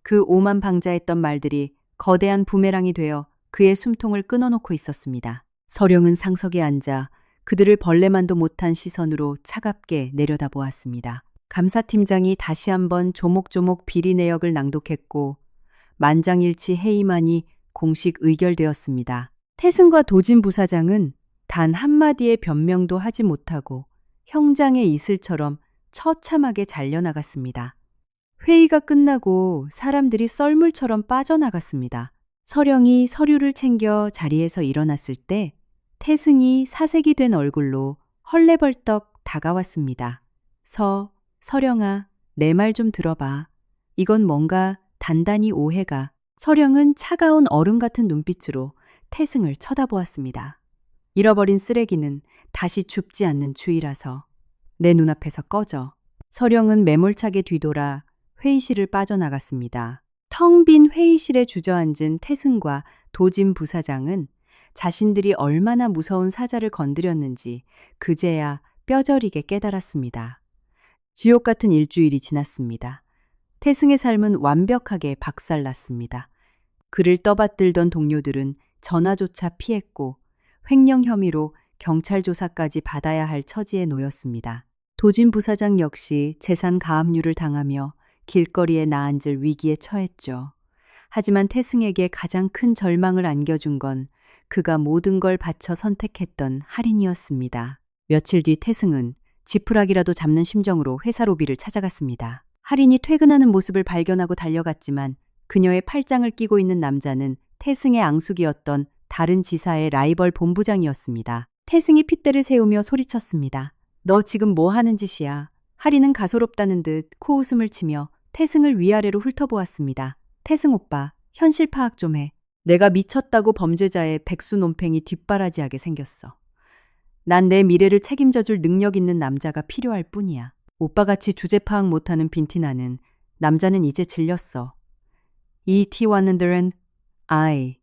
그 오만방자했던 말들이 거대한 부메랑이 되어 그의 숨통을 끊어놓고 있었습니다. 서령은 상석에 앉아 그들을 벌레만도 못한 시선으로 차갑게 내려다보았습니다. 감사팀장이 다시 한번 조목조목 비리 내역을 낭독했고 만장일치 회의만이 공식 의결되었습니다. 태승과 도진 부사장은 단 한마디의 변명도 하지 못하고 형장의 이슬처럼 처참하게 잘려나갔습니다. 회의가 끝나고 사람들이 썰물처럼 빠져나갔습니다. 서령이 서류를 챙겨 자리에서 일어났을 때 태승이 사색이 된 얼굴로 헐레벌떡 다가왔습니다. 서령아, 내 말 좀 들어봐. 이건 뭔가 단단히 오해가. 서령은 차가운 얼음 같은 눈빛으로 태승을 쳐다보았습니다. 잃어버린 쓰레기는 다시 줍지 않는 주의라서 내 눈앞에서 꺼져. 서령은 매몰차게 뒤돌아 회의실을 빠져나갔습니다. 텅 빈 회의실에 주저앉은 태승과 도진 부사장은 자신들이 얼마나 무서운 사자를 건드렸는지 그제야 뼈저리게 깨달았습니다. 지옥 같은 일주일이 지났습니다. 태승의 삶은 완벽하게 박살났습니다. 그를 떠받들던 동료들은 전화조차 피했고 횡령 혐의로 경찰 조사까지 받아야 할 처지에 놓였습니다. 도진 부사장 역시 재산 가압류를 당하며 길거리에 나앉을 위기에 처했죠. 하지만 태승에게 가장 큰 절망을 안겨준 건 그가 모든 걸 바쳐 선택했던 할인이었습니다. 며칠 뒤 태승은 지푸라기라도 잡는 심정으로 회사 로비를 찾아갔습니다. 할인이 퇴근하는 모습을 발견하고 달려갔지만 그녀의 팔짱을 끼고 있는 남자는 태승의 앙숙이었던 다른 지사의 라이벌 본부장이었습니다. 태승이 핏대를 세우며 소리쳤습니다. 너 지금 뭐 하는 짓이야? 할인은 가소롭다는 듯 코웃음을 치며 태승을 위아래로 훑어보았습니다. 태승 오빠, 현실 파악 좀 해. 내가 미쳤다고 범죄자의 백수논팽이 뒷바라지하게 생겼어. 난 내 미래를 책임져줄 능력 있는 남자가 필요할 뿐이야. 오빠같이 주제 파악 못하는 빈티나는 남자는 이제 질렸어. E.T.100 I.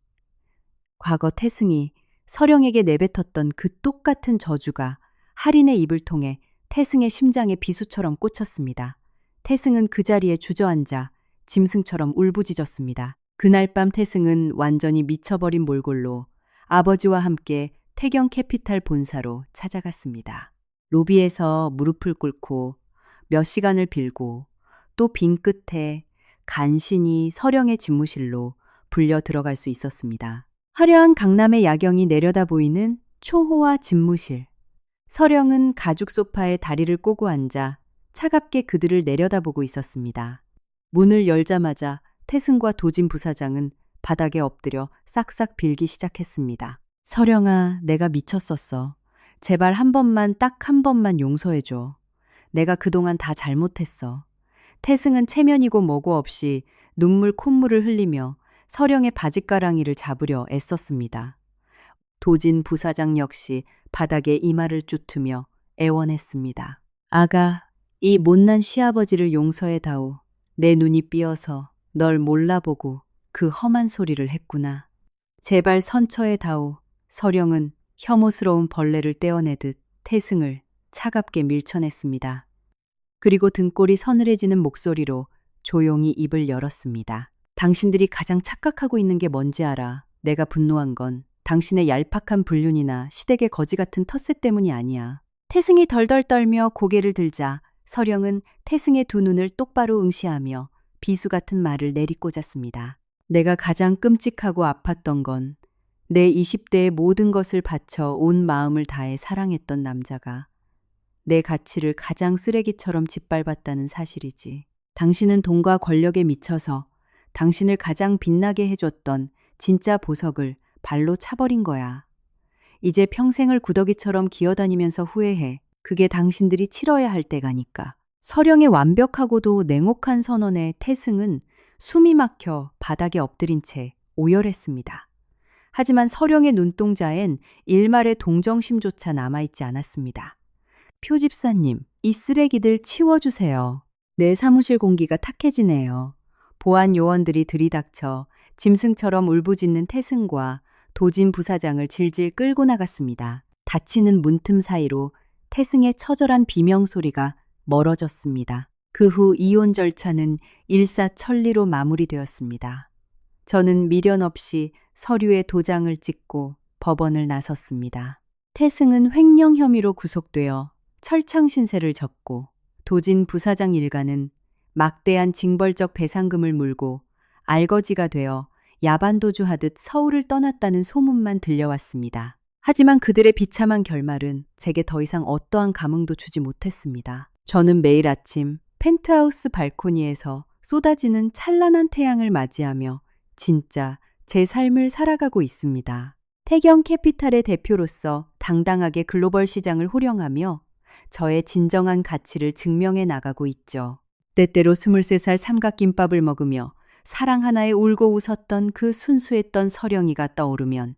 과거 태승이 서령에게 내뱉었던 그 똑같은 저주가 할인의 입을 통해 태승의 심장에 비수처럼 꽂혔습니다. 태승은 그 자리에 주저앉아 짐승처럼 울부짖었습니다. 그날 밤 태승은 완전히 미쳐버린 몰골로 아버지와 함께 태경캐피탈 본사로 찾아갔습니다. 로비에서 무릎을 꿇고 몇 시간을 빌고 또 빈 끝에 간신히 서령의 집무실로 불려 들어갈 수 있었습니다. 화려한 강남의 야경이 내려다 보이는 초호화 집무실. 서령은 가죽 소파에 다리를 꼬고 앉아 차갑게 그들을 내려다보고 있었습니다. 문을 열자마자 태승과 도진 부사장은 바닥에 엎드려 싹싹 빌기 시작했습니다. 서령아, 내가 미쳤었어. 제발 한 번만, 딱 한 번만 용서해줘. 내가 그동안 다 잘못했어. 태승은 체면이고 뭐고 없이 눈물 콧물을 흘리며 서령의 바짓가랑이를 잡으려 애썼습니다. 도진 부사장 역시 바닥에 이마를 쭈트며 애원했습니다. 아가, 이 못난 시아버지를 용서해다오. 내 눈이 삐어서 널 몰라보고 그 험한 소리를 했구나. 제발 선처해다오. 서령은 혐오스러운 벌레를 떼어내듯 태승을 차갑게 밀쳐냈습니다. 그리고 등골이 서늘해지는 목소리로 조용히 입을 열었습니다. 당신들이 가장 착각하고 있는 게 뭔지 알아. 내가 분노한 건 당신의 얄팍한 불륜이나 시댁의 거지 같은 텃세 때문이 아니야. 태승이 덜덜 떨며 고개를 들자 서령은 태승의 두 눈을 똑바로 응시하며 비수 같은 말을 내리꽂았습니다. 내가 가장 끔찍하고 아팠던 건 내 20대의 모든 것을 바쳐 온 마음을 다해 사랑했던 남자가 내 가치를 가장 쓰레기처럼 짓밟았다는 사실이지. 당신은 돈과 권력에 미쳐서 당신을 가장 빛나게 해줬던 진짜 보석을 발로 차버린 거야. 이제 평생을 구더기처럼 기어다니면서 후회해. 그게 당신들이 치러야 할 때가니까. 서령의 완벽하고도 냉혹한 선언에 태승은 숨이 막혀 바닥에 엎드린 채 오열했습니다. 하지만 서령의 눈동자엔 일말의 동정심조차 남아있지 않았습니다. 표집사님, 이 쓰레기들 치워주세요. 내 사무실 공기가 탁해지네요. 보안 요원들이 들이닥쳐 짐승처럼 울부짖는 태승과 도진 부사장을 질질 끌고 나갔습니다. 닫히는 문틈 사이로 태승의 처절한 비명소리가 멀어졌습니다. 그 후 이혼 절차는 일사천리로 마무리되었습니다. 저는 미련 없이 서류에 도장을 찍고 법원을 나섰습니다. 태승은 횡령 혐의로 구속되어 철창 신세를 졌고 도진 부사장 일가는 막대한 징벌적 배상금을 물고 알거지가 되어 야반도주하듯 서울을 떠났다는 소문만 들려왔습니다. 하지만 그들의 비참한 결말은 제게 더 이상 어떠한 감흥도 주지 못했습니다. 저는 매일 아침 펜트하우스 발코니에서 쏟아지는 찬란한 태양을 맞이하며 진짜 제 삶을 살아가고 있습니다. 태경 캐피탈의 대표로서 당당하게 글로벌 시장을 호령하며 저의 진정한 가치를 증명해 나가고 있죠. 때때로 23살 삼각김밥을 먹으며 사랑 하나에 울고 웃었던 그 순수했던 서령이가 떠오르면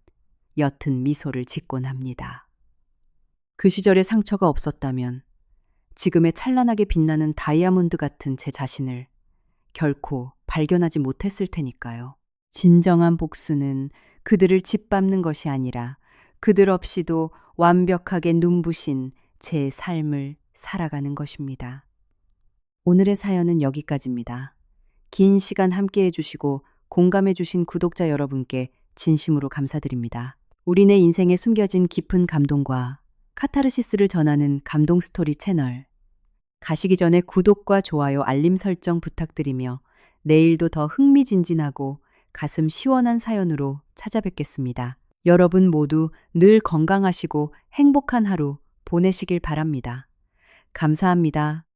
옅은 미소를 짓곤 합니다. 그 시절의 상처가 없었다면 지금의 찬란하게 빛나는 다이아몬드 같은 제 자신을 결코 발견하지 못했을 테니까요. 진정한 복수는 그들을 짓밟는 것이 아니라 그들 없이도 완벽하게 눈부신 제 삶을 살아가는 것입니다. 오늘의 사연은 여기까지입니다. 긴 시간 함께 해주시고 공감해주신 구독자 여러분께 진심으로 감사드립니다. 우리네 인생에 숨겨진 깊은 감동과 카타르시스를 전하는 감동 스토리 채널. 가시기 전에 구독과 좋아요, 알림 설정 부탁드리며 내일도 더 흥미진진하고 가슴 시원한 사연으로 찾아뵙겠습니다. 여러분 모두 늘 건강하시고 행복한 하루 보내시길 바랍니다. 감사합니다.